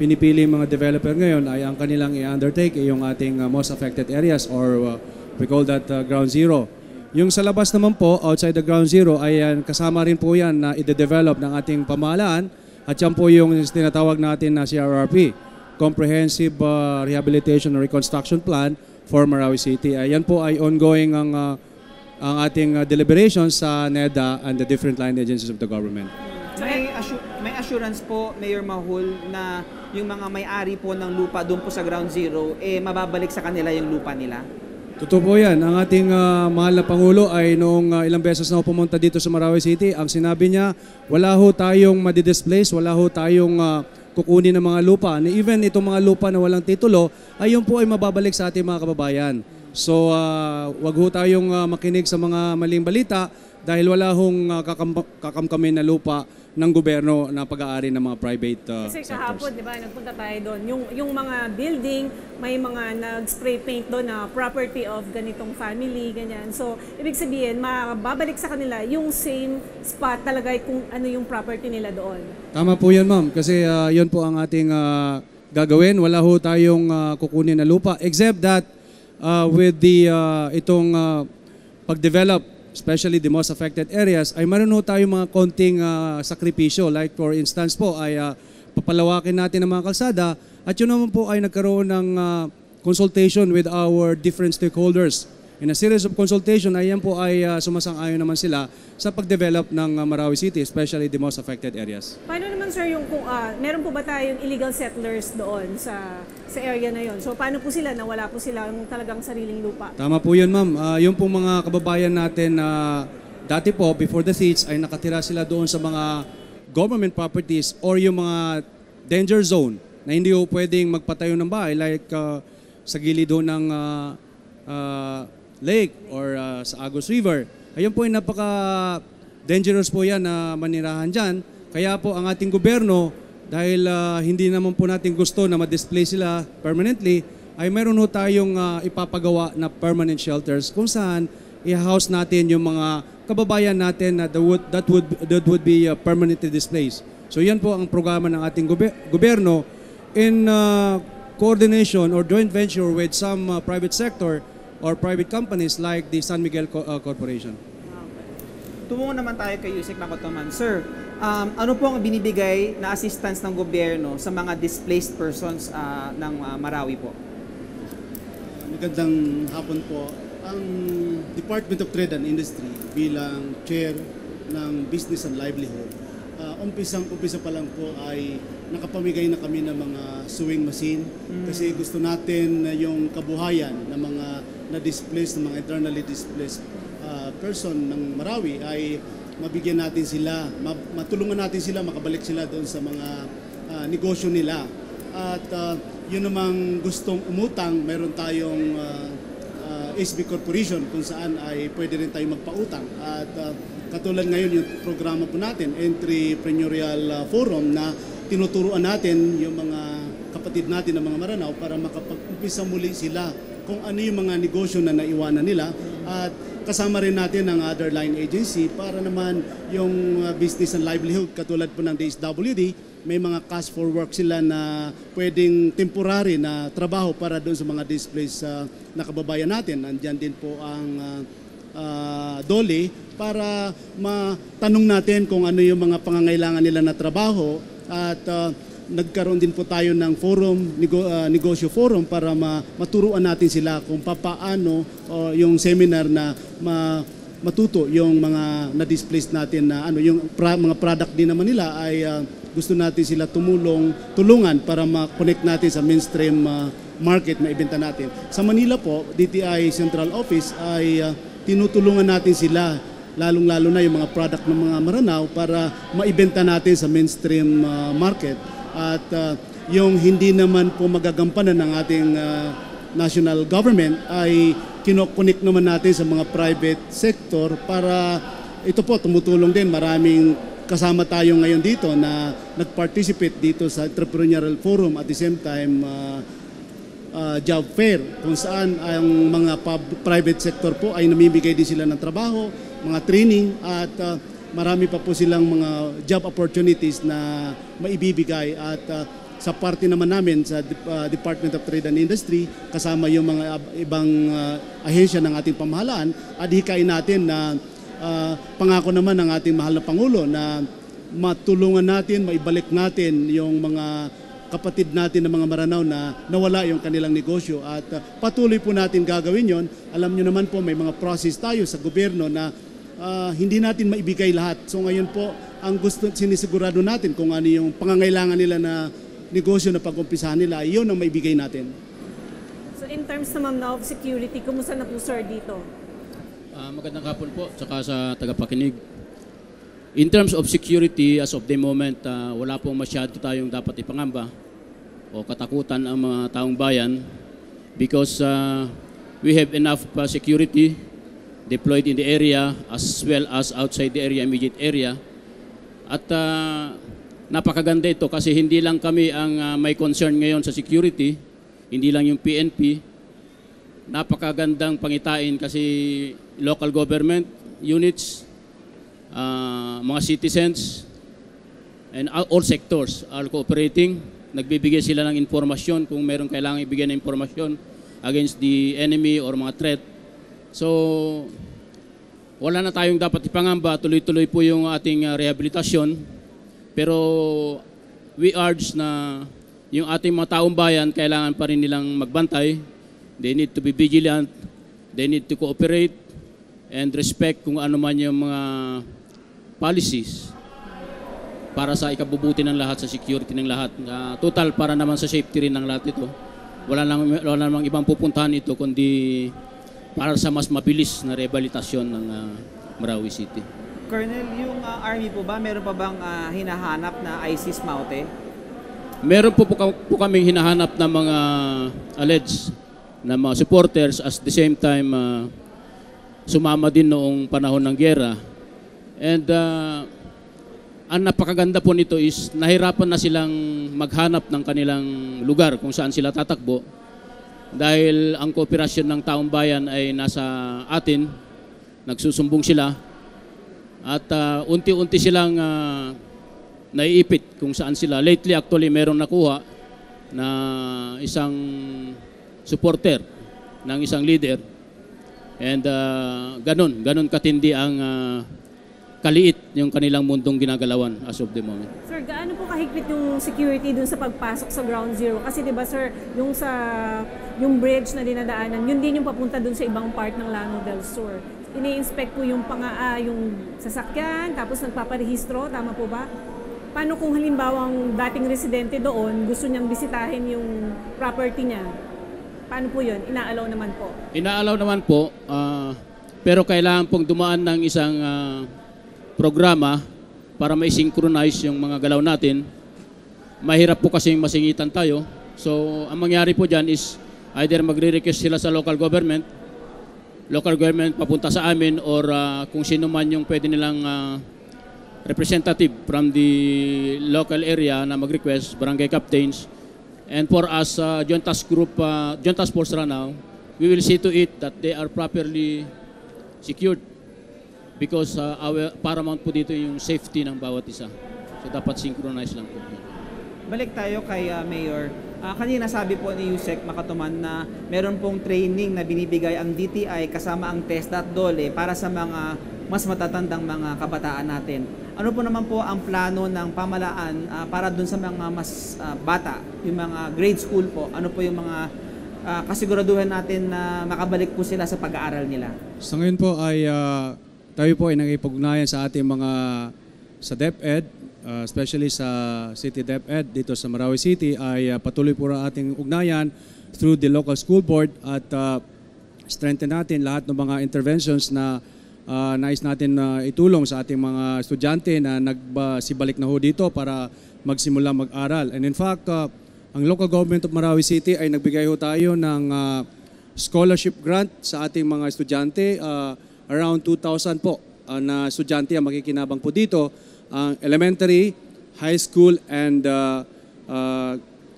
pinipili mga developer ngayon ay ang kanilang i-undertake yung ating most affected areas, or we call that ground zero. Yung sa labas naman po, outside the ground zero, ay kasama rin po yan na i-develop ng ating pamahalaan, at yan po yung tinatawag natin na CRRP, Comprehensive Rehabilitation and Reconstruction Plan for Marawi City. Yan po ay ongoing ang ating deliberations sa NEDA and the different line agencies of the government. May assurance po, Mayor Mahul, na yung mga may-ari po ng lupa doon po sa ground zero, mababalik sa kanila yung lupa nila? Totoo po yan. Ang ating mahal na Pangulo ay noong ilang beses na pumunta dito sa Marawi City, ang sinabi niya, wala ho tayong madidisplace, wala ho tayong kukunin ng mga lupa. And even itong mga lupa na walang titulo, ay yun po ay mababalik sa ating mga kababayan. So wag ho tayong makinig sa mga maling balita, dahil wala hong kakamkamin na lupa ng gobyerno na pag-aari ng mga private Kasi sectors. kahapon, di ba, nagpunta tayo doon. Yung mga building, may mga nag-spray paint doon na property of ganitong family, ganyan. So, ibig sabihin, mababalik sa kanila yung same spot talaga kung ano yung property nila doon. Tama po yan, ma'am. Kasi yun po ang ating gagawin. Wala ho tayong kukunin na lupa. Except that with the itong pag-develop, especially the most affected areas, ay meron ho tayong mga konting sakripisyo. Like for instance po, ay papalawakin natin ang mga kalsada, at yun naman po ay nagkaroon ng consultation with our different stakeholders. In a series of consultation, ay yan po ay sumasang-ayon naman sila sa pag-develop ng Marawi City, especially the most affected areas. Paano naman sir yung kung meron po ba tayong illegal settlers doon sa area na yon? So paano po sila na wala po silang talagang sariling lupa? Tama po yun, ma'am. Yung po mga kababayan natin na dati po, before the siege, ay nakatira sila doon sa mga government properties or yung mga danger zone na hindi po pwedeng magpatayo ng bahay, like sa gilid doon ng Lake or sa Agos River. Ayun po ay napaka-dangerous po yan na manirahan dyan. Kaya po ang ating gobyerno, dahil hindi naman po natin gusto na ma-display sila permanently, ay meron po tayong ipapagawa na permanent shelters kung saan i-house natin yung mga kababayan natin na that would be permanently displaced. So yan po ang programa ng ating gobyerno in coordination or joint venture with some private sector or private companies like the San Miguel Corporation. Tumungo naman tayo kay Yusek Nakotoman. Sir, ano po ang binibigay na assistance ng gobyerno sa mga displaced persons ng Marawi po? Magandang hapon po. Ang Department of Trade and Industry bilang chair ng Business and Livelihood, umpisa pa lang po ay nakapamigay na kami ng mga sewing machine kasi gusto natin na yung kabuhayan ng mga na-displaced, ng mga internally displaced person ng Marawi ay mabigyan natin sila, matulungan natin sila, makabalik sila doon sa mga negosyo nila. At yun namang gustong umutang, meron tayong SB Corporation kung saan ay pwede rin tayo magpautang. At katulad ngayon yung programa po natin, Entrepreneurial Forum, na tinuturuan natin yung mga kapatid natin ng mga Maranao para makapag-umpisa muli sila kung ano yung mga negosyo na naiwanan nila. At kasama rin natin ang other line agency para naman yung business and livelihood katulad po ng DSWD, may mga cash for work sila na pwedeng temporary na trabaho para doon sa mga displaced na kababayan natin. Nandiyan din po ang DOLE para matanong natin kung ano yung mga pangangailangan nila na trabaho at nagkaroon din po tayo ng forum, negosyo forum para maturuan natin sila kung paano yung seminar na matuto yung mga na-displaced natin na yung mga product din naman nila ay gusto natin sila tulungan para ma-connect natin sa mainstream market na ibenta natin. Sa Manila po, DTI Central Office ay tinutulungan natin sila, lalong-lalo na yung mga product ng mga Maranao para maibenta natin sa mainstream market. At yung hindi naman po magagampanan ng ating national government ay kinokonek naman natin sa mga private sector para ito po tumutulong din. Maraming kasama tayo ngayon dito na nag-participate dito sa Entrepreneurial Forum at the same time job fair kung saan ang mga private sector po ay namimigay din sila ng trabaho, mga training at marami pa po silang mga job opportunities na maibibigay at sa parte naman namin sa Department of Trade and Industry kasama yung mga ibang ahensya ng ating pamahalaan at hikain natin na pangako naman ng ating mahal na Pangulo na matulungan natin, maibalik natin yung mga kapatid natin ng mga Maranao na nawala yung kanilang negosyo at patuloy po natin gagawin yon. Alam nyo naman po may mga process tayo sa gobyerno na hindi natin maibigay lahat. So ngayon po ang sinisigurado natin kung ano yung pangangailangan nila na negosyo na pag-umpisahan nila, yun ang maibigay natin. So in terms naman of security, kumusta na po sir dito? Magandang hapon po, tsaka sa tagapakinig. In terms of security, as of the moment, wala pong masyado tayong dapat ipangamba o katakutan ang mga taong bayan because we have enough security deployed in the area as well as outside the area, immediate area. At napakaganda ito kasi hindi lang kami ang may concern ngayon sa security, hindi lang yung PNP. Napakagandang pangitain kasi local government units, mga citizens, and all sectors are cooperating. Nagbibigay sila ng informasyon kung meron kailangan ibigay na informasyon against the enemy or mga threat. So, wala na tayong dapat ipangamba. Tuloy-tuloy po yung ating rehabilitasyon. Pero we urge na yung ating mga taong bayan, kailangan pa rin nilang magbantay. They need to be vigilant. They need to cooperate and respect kung ano man yung mga policies para sa ikabubuti ng lahat, sa security ng lahat. Total para naman sa safety rin ng lahat ito. Wala namang ibang pupuntahan ito kundi para sa mas mabilis na rehabilitasyon ng Marawi City. Colonel, yung Army po ba, meron pa bang hinahanap na ISIS Maute? Meron po kaming hinahanap ng mga alleged na mga supporters at the same time sumama din noong panahon ng giyera. And ang napakaganda po nito is nahirapan na silang maghanap ng kanilang lugar kung saan sila tatakbo dahil ang kooperasyon ng taong bayan ay nasa atin, nagsusumbong sila at unti-unti silang naiipit kung saan sila. Lately actually merong nakuha na isang supporter ng isang leader and ganun katindi ang kaliit yung kanilang mundong ginagalawan as of the moment. Sir, gaano po kahigpit yung security dun sa pagpasok sa Ground Zero? Kasi 'di ba sir, yung bridge na dinadaanan, yun din yung papunta dun sa ibang part ng Llano del Sur. Ini-inspect po yung yung sasakyan, tapos nagpaparehistro, tama po ba? Paano kung halimbawa ang dating residente doon gusto niyang bisitahin yung property niya? Paano po yun? Inaalaw naman po? Inaalaw naman po, pero kailangan pong dumaan ng isang programa para ma-synchronize yung mga galaw natin. Mahirap po kasi masingitan tayo. So, ang mangyari po dyan is either magre-request sila sa local government papunta sa amin or kung sino man yung pwede nilang representative from the local area na mag-request, barangay captains. And for us, Joint Task Force Ranao, we will see to it that they are properly secured because our paramount po dito yung safety ng bawat isa. So dapat synchronize lang po. Balik tayo kay Mayor. Kanina sabi po ni Yusek Makatuman na meron pong training na binibigay ang DTI kasama ang TESDA@DOLE para sa mga mas matatandang mga kabataan natin. Ano po naman po ang plano ng pamalaan para dun sa mga mas bata, yung mga grade school po? Ano po yung mga kasiguraduhan natin na makabalik po sila sa pag-aaral nila? Sa ngayon po ay tayo po ay nakipag-ugnayan sa ating mga sa DepEd, especially sa City DepEd dito sa Marawi City ay patuloy po ang ating ugnayan through the local school board at strengthen natin lahat ng mga interventions na nais natin itulong sa ating mga estudyante na nagsibalik na ho dito para magsimula mag-aral. And in fact, ang local government of Marawi City ay nagbigay ho tayo ng scholarship grant sa ating mga estudyante. Around 2,000 po na estudyante ang makikinabang po dito. Elementary, high school, and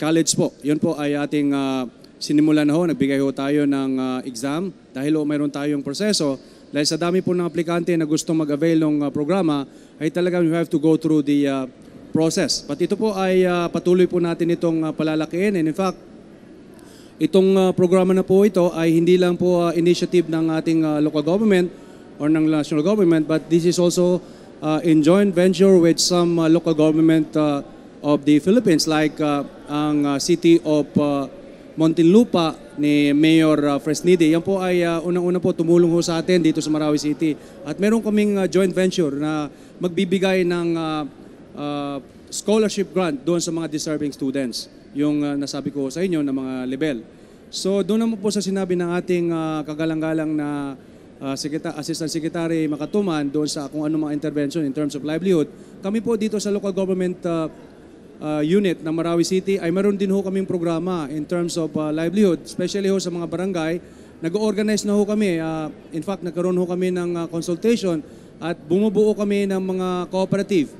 college po. Yun po ay ating sinimulan na ho. Nagbigay ho tayo ng exam dahil mayroon tayong proseso. Dahil sa dami po ng aplikante na gusto mag-avail ng programa, ay talagang you have to go through the process. But ito po ay patuloy po natin itong palalakihin. And in fact, itong programa na po ito ay hindi lang po initiative ng ating local government or ng national government, but this is also in joint venture with some local government of the Philippines like ang City of Muntinlupa ni Mayor Fresnidi. Yan po ay unang-una po tumulong ho sa atin dito sa Marawi City. At meron kaming joint venture na magbibigay ng scholarship grant doon sa mga deserving students. Yung nasabi ko sa inyo na mga level. So doon naman po sa sinabi ng ating kagalang-galang na Assistant Secretary Makatuman doon sa kung ano mga intervention in terms of livelihood. Kami po dito sa local government unit ng Marawi City ay meron din ho kaming programa in terms of livelihood, especially ho sa mga barangay. Nag-organize na ho kami. In fact, nagkaroon ho kami ng consultation at bumubuo kami ng mga cooperative.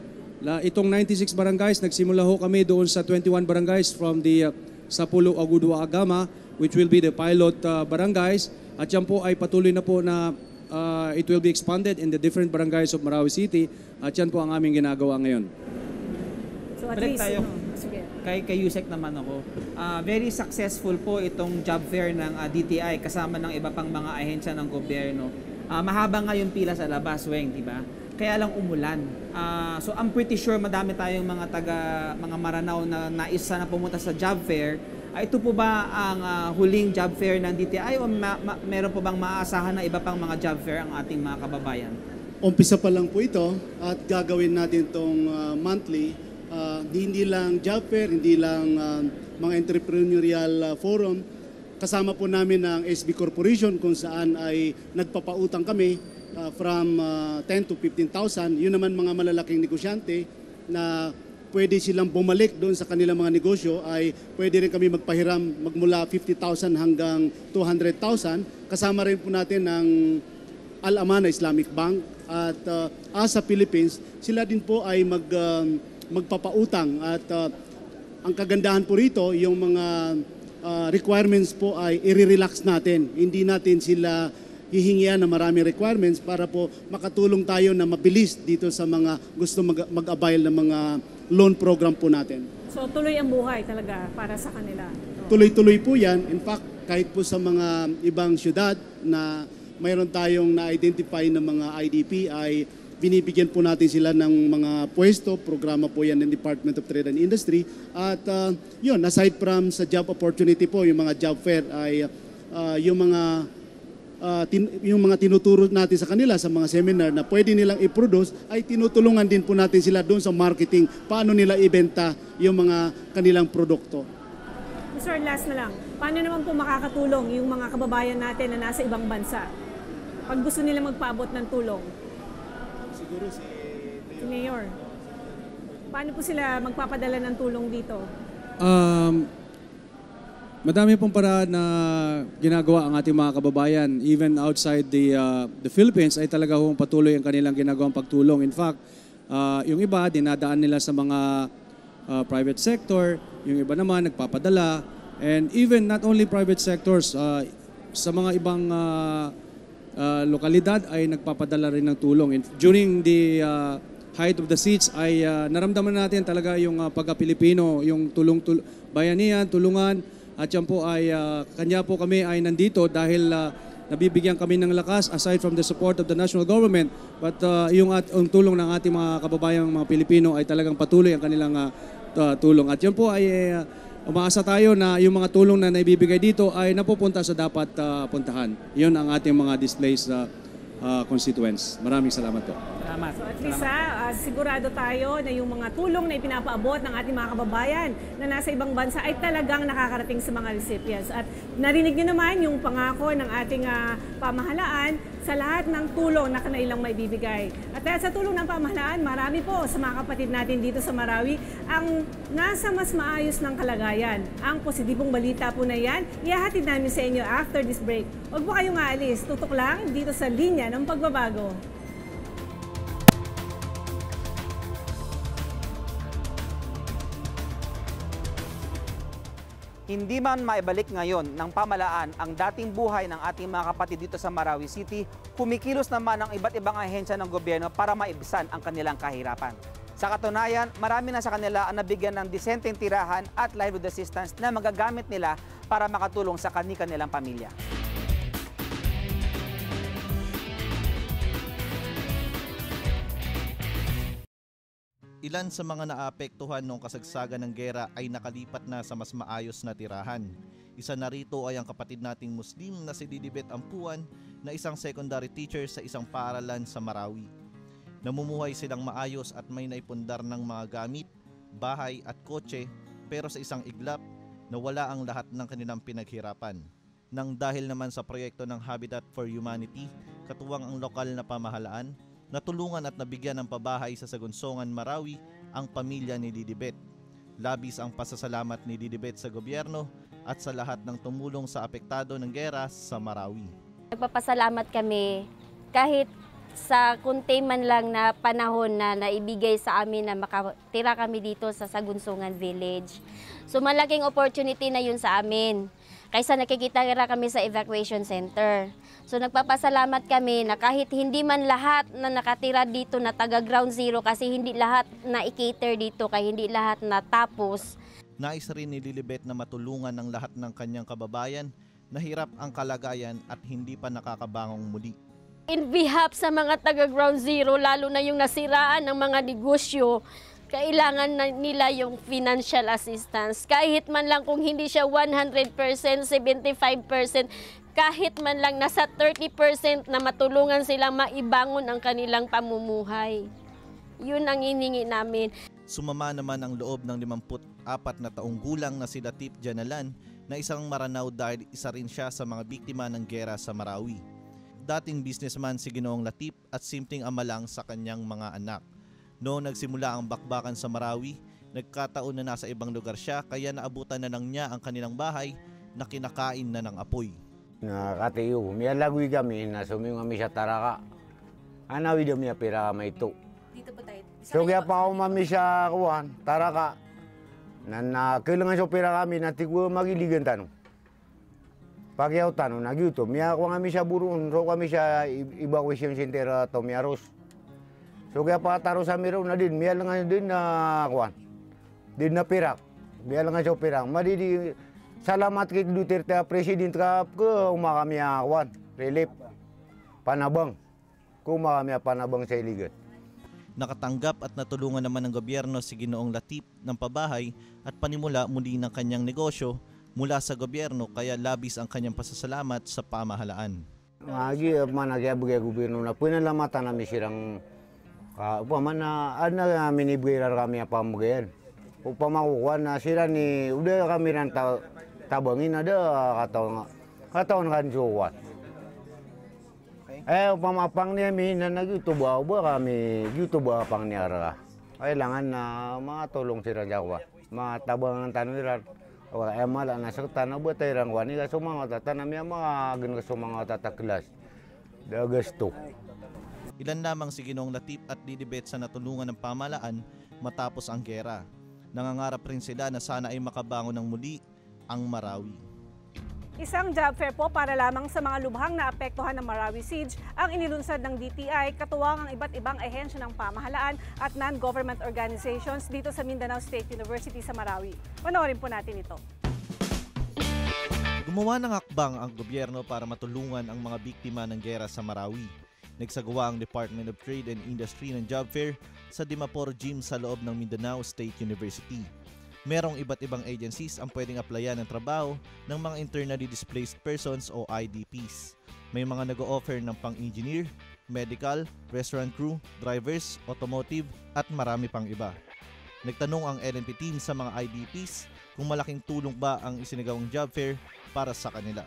Itong 96 barangays, nagsimula ho kami doon sa 21 barangays from the Sapulo, Agudua, Agama, which will be the pilot barangays. At yan po ay patuloy na po na it will be expanded in the different barangays of Marawi City. At yan po ang aming ginagawa ngayon. So at Balik least, tayo sige. kay Yusek naman ako. Very successful po itong job fair ng DTI kasama ng iba pang mga ahensya ng gobyerno. Mahaba nga yung pila sa labas, Weng, di ba? Kaya lang umulan. So I'm pretty sure madami tayong mga Maranao na nais na pumunta sa job fair. Ito po ba ang huling job fair ng DTI o meron po bang maaasahan na iba pang mga job fair ang ating mga kababayan? Umpisa pa lang po ito at gagawin natin itong monthly. Hindi lang job fair, hindi lang mga entrepreneurial forum. Kasama po namin ang SB Corporation kung saan ay nagpapautang kami from 10 to 15,000. Yun naman mga malalaking negosyante na pwede silang bumalik doon sa kanilang mga negosyo ay pwede rin kami magpahiram magmula 50,000 hanggang 200,000. Kasama rin po natin ang Al-Amana Islamic Bank at ASA Philippines, sila din po ay magpapautang at ang kagandahan po rito, yung mga requirements po ay i-relax natin. Hindi natin sila hihingian na maraming requirements para po makatulong tayo na mabilis dito sa mga gusto mag-avail ng mga loan program po natin. So tuloy ang buhay talaga para sa kanila. Tuloy-tuloy po yan. In fact, kahit po sa mga ibang syudad na mayroon tayong na-identify na mga IDP ay binibigyan po natin sila ng mga pwesto, programa po yan ng Department of Trade and Industry. At yun, aside from sa job opportunity po, yung mga job fair ay yung mga tinuturo natin sa kanila sa mga seminar na pwede nilang i-produce, ay tinutulungan din po natin sila doon sa marketing, paano nila ibenta yung mga kanilang produkto. Sir, last na lang, paano naman po makakatulong yung mga kababayan natin na nasa ibang bansa pag gusto nila magpaabot ng tulong? Siguro si Mayor. Paano po sila magpapadala ng tulong dito? Madami pong paraan na ginagawa ang ating mga kababayan. Even outside the Philippines ay talaga hong patuloy ang kanilang ginagawang pagtulong. In fact, yung iba dinadaan nila sa mga private sector, yung iba naman nagpapadala. And even not only private sectors, sa mga ibang lokalidad ay nagpapadala rin ng tulong. During the height of the siege ay naramdaman natin talaga yung pagka-Pilipino, yung bayanihan, tulungan. At yan po ay, kanya po kami ay nandito dahil nabibigyan kami ng lakas aside from the support of the national government. But yung tulong ng ating mga kababayang mga Pilipino ay talagang patuloy ang kanilang tulong. At yan po ay umaasa tayo na yung mga tulong na naibibigay dito ay napupunta sa dapat puntahan. Yun ang ating mga displaced constituents. Maraming salamat po. Salamat. So at least sigurado tayo na yung mga tulong na ipinapaabot ng ating mga kababayan na nasa ibang bansa ay talagang nakakarating sa mga recipients. At narinig niyo naman yung pangako ng ating pamahalaan sa lahat ng tulong na kanailang may bibigay. At dahil sa tulong ng pamahalaan, marami po sa mga kapatid natin dito sa Marawi ang nasa mas maayos ng kalagayan. Ang positibong balita po na yan, ihahatid namin sa inyo after this break. Huwag po kayong aalis, tutok lang dito sa Linya ng Pagbabago. Hindi man maibalik ngayon ng pamahalaan ang dating buhay ng ating mga kapatid dito sa Marawi City, kumikilos naman ang iba't ibang ahensya ng gobyerno para maibsan ang kanilang kahirapan. Sa katunayan, marami na sa kanila ang nabigyan ng disenteng tirahan at livelihood assistance na magagamit nila para makatulong sa kanilang pamilya. Ilan sa mga naapektuhan ng kasagsagan ng gera ay nakalipat na sa mas maayos na tirahan. Isa na rito ay ang kapatid nating Muslim na si Didibet Ampuan na isang secondary teacher sa isang paaralan sa Marawi. Namumuhay silang maayos at may naipundar ng mga gamit, bahay at kotse pero sa isang iglap na wala ang lahat ng kanilang pinaghirapan. Nang dahil naman sa proyekto ng Habitat for Humanity, katuwang ang lokal na pamahalaan, natulungan at nabigyan ng pabahay sa Sagunsongan, Marawi ang pamilya ni Didibet. Labis ang pasasalamat ni Didibet sa gobyerno at sa lahat ng tumulong sa apektado ng gera sa Marawi. Nagpapasalamat kami kahit sa kunti man lang na panahon na naibigay sa amin na makatira kami dito sa Sagunsongan Village. So malaking opportunity na yun sa amin kaysa nakikita kami sa evacuation center. So nagpapasalamat kami na kahit hindi man lahat na nakatira dito na taga Ground Zero kasi hindi lahat na i-cater dito kaya hindi lahat na tapos. Nais rin ni Didibet na matulungan ng lahat ng kanyang kababayan na hirap ang kalagayan at hindi pa nakakabangong muli. In behalf sa mga taga Ground Zero, lalo na yung nasiraan ng mga negosyo, kailangan na nila yung financial assistance. Kahit man lang kung hindi siya 100%, 75%, kahit man lang nasa 30% na matulungan silang maibangon ang kanilang pamumuhay. Yun ang hiningi namin. Sumama naman ang loob ng 54 na taong gulang na si Latif Janalan na isang Maranao dahil isa rin siya sa mga biktima ng gera sa Marawi. Dating businessman si Ginoong Latif at simpleng ama lang sa kanyang mga anak. Noong nagsimula ang bakbakan sa Marawi, nagkataon na nasa ibang lugar siya kaya naabutan na lang niya ang kanilang bahay na kinakain na ng apoy. na katiyo. Miya lagui kami na suming kami sa Taraka. Anawi daw miya pira kami ito. Dito po tayo. So kaya pa ako mami sa kuwan, Taraka. Na kailangan sa pira kami na tigwa magiligan tanong. Pagyaw tanong, nagyuto. Miya ko kami sa Buruon, so kami sa evacuation center Tomiaros. So kaya pa taro sa miro na din, miya lang din na kuwan. Din na pirak. Miya lang sa pirak. Madidi, salamat kay Duterte President ka umakami kuwan. Relief. Panabang. Kumakami panabang sa iligan. Nakatanggap at natulungan naman ng gobyerno si Ginoong Lateef ng pabahay at panimula muli ng kanyang negosyo mula sa gobyerno kaya labis ang kanyang pasasalamat sa pamahalaan. Magi managyabuga gobyerno na pinalamatan namin silang upaman na minibigay kami ang pamugayan. Upamakukuha na sila ni udah kami rin tabangin ada kataon kan suwat. Upamapang niya na nag-YouTube ba kami YouTube pang niya ra. Kailangan na matulong sila jawa. Matabangan tanong nila. Mala na sa tanong ba tayo rangwani ka sumanga tatanam niya mga ganun ka sumanga tataklas. Dagasto. Ilan lamang si Ginoong Lateef at Didibet sa natulungan ng pamahalaan matapos ang gera. Nangangarap rin sila na sana ay makabangon ng muli ang Marawi. Isang job fair po para lamang sa mga lubhang naapektuhan ng Marawi siege ang inilunsad ng DTI katuwang ang iba't ibang ahensya ng pamahalaan at non-government organizations dito sa Mindanao State University sa Marawi. Panoorin po natin ito. Gumawa ng hakbang ang gobyerno para matulungan ang mga biktima ng gera sa Marawi. Nagsagawa ang Department of Trade and Industry ng job fair sa Dimapur Gym sa loob ng Mindanao State University. Merong iba't ibang agencies ang pwedeng applyan ng trabaho ng mga internally displaced persons o IDPs. May mga nag-o-offer ng pang-engineer, medical, restaurant crew, drivers, automotive at marami pang iba. Nagtanong ang LNP team sa mga IDPs kung malaking tulong ba ang isinagawang job fair para sa kanila.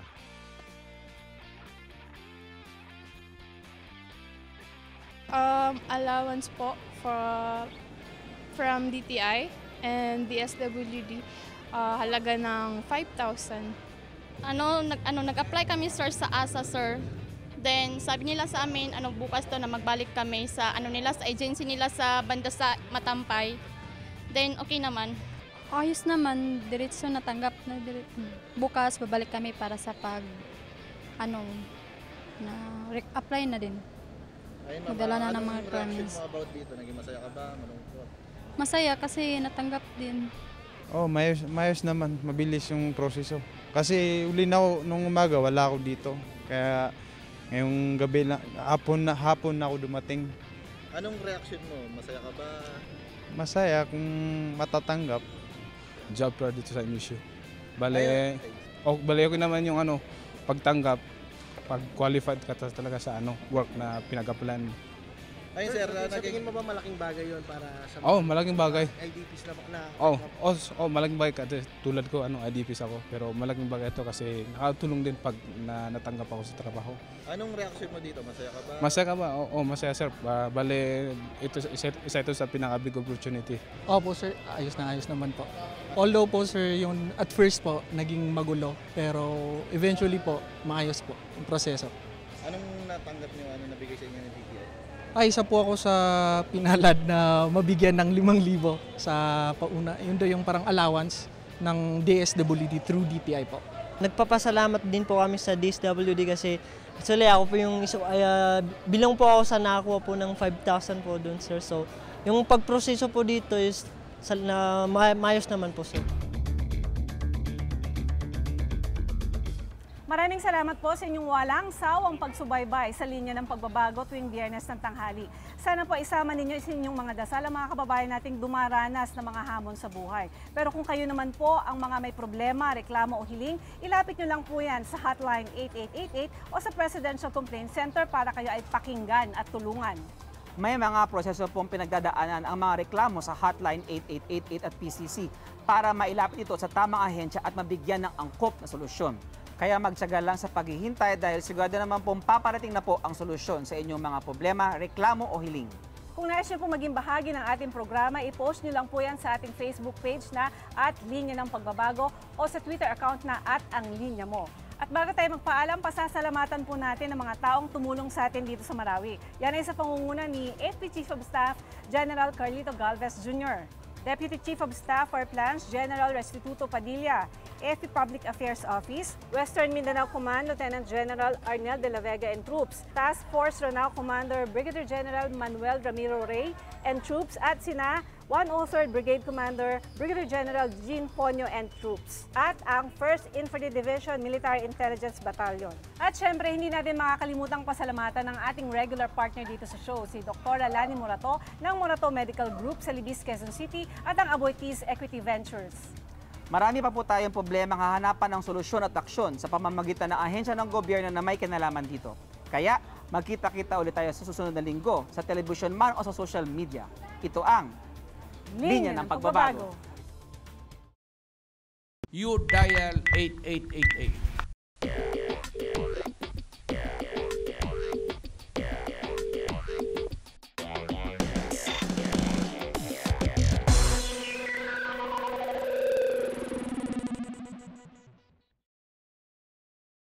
Allowance po from DTI and DSWD, halaga ng 5,000. Nag-apply kami sir sa ASA sir. Then sabi nila sa amin bukas to na magbalik kami sa sa agency nila sa banda sa Matampay. Then okay naman. Ayos naman, diretso natanggap na bukas babalik kami para sa apply na din. Madala na ng mga requirements. Ano about dito? Naging masaya ka ba? Malungkot? Masaya kasi natanggap din. Mayos naman. Mabilis yung proseso. Kasi uli na ako, nung umaga, wala ako dito. Kaya ngayong gabi na, hapon na ako dumating. Anong reaction mo? Masaya ka ba? Masaya kung matatanggap. Job fair dito sa MSU. Bale ko naman yung pagtanggap. Pag qualified ka talaga sa work na pinag-applyan mo. Ayun sir, sa tingin mo ba malaking bagay yon para sa malaking bagay. IDPs na malaking bagay kasi tulad ko IDPs ako, pero malaking bagay ito kasi nakatulong din pag natanggap ako sa trabaho. Anong reaction mo dito? Masaya ka ba? Masaya ka ba? Masaya sir. Bale isa ito sa pinaka-big opportunity. Opo sir, ayos naman po. Although po sir, yung at first po naging magulo, pero eventually po maayos po ang proseso. Anong natanggap niyo, nabigay sa inyo ng DTI? Isa po ako sa pinalad na mabigyan ng 5,000 sa pauna. Yun do yung parang allowance ng DSWD through DTI po. Nagpapasalamat din po kami sa DSWD kasi actually ako po yung bilang po ako sa nakakuha po ng 5,000 po doon sir. So yung pagproseso po dito is mayos naman po sir. Maraming salamat po sa inyong walang sawang pagsubaybay sa linya ng pagbabago tuwing Biyernes ng tanghali. Sana po isama ninyo sa inyong mga dasal ang mga kababayan nating dumaranas ng mga hamon sa buhay. Pero kung kayo naman po ang mga may problema, reklamo o hiling, ilapit nyo lang po yan sa hotline 8888 o sa Presidential Complaint Center para kayo ay pakinggan at tulungan. May mga proseso pong pinagdadaanan ang mga reklamo sa hotline 8888 at PCC para mailapit ito sa tamang ahensya at mabigyan ng angkop na solusyon. Kaya magtiyaga lang sa paghihintay dahil sigurado naman pong paparating na po ang solusyon sa inyong mga problema, reklamo o hiling. Kung nais niyo po maging bahagi ng ating programa, i-post niyo lang po yan sa ating Facebook page na @Linya ng Pagbabago o sa Twitter account na @AngLinyaMo. At bago tayo magpaalam, pasasalamatan po natin ang mga taong tumulong sa atin dito sa Marawi. Yan ay sa pangunguna ni AFP Chief of Staff General Carlito Galvez Jr., Deputy Chief of Staff for Plans General Restituto Padilla, AFP Public Affairs Office, Western Mindanao Command Lieutenant General Arnel de la Vega and troops, Task Force Ranao Commander Brigadier General Manuel Ramiro Rey and troops, at sina 103rd Brigade Commander Brigadier General Jean Ponyo and troops, at ang 1st Infantry Division Military Intelligence Battalion. At syempre, hindi natin makakalimutang pasalamatan ng ating regular partner dito sa show, si Dr. Lani Morato ng Morato Medical Group sa Libis, Quezon City, at ang Aboitiz Equity Ventures. Marami pa po tayong problema hahanapan ng solusyon at aksyon sa pamamagitan ng ahensya ng gobyerno na may kinalaman dito. Kaya, magkita-kita ulit tayo sa susunod na linggo sa television man o sa social media. Ito ang Linya ng Pagbabago. You dial 8888.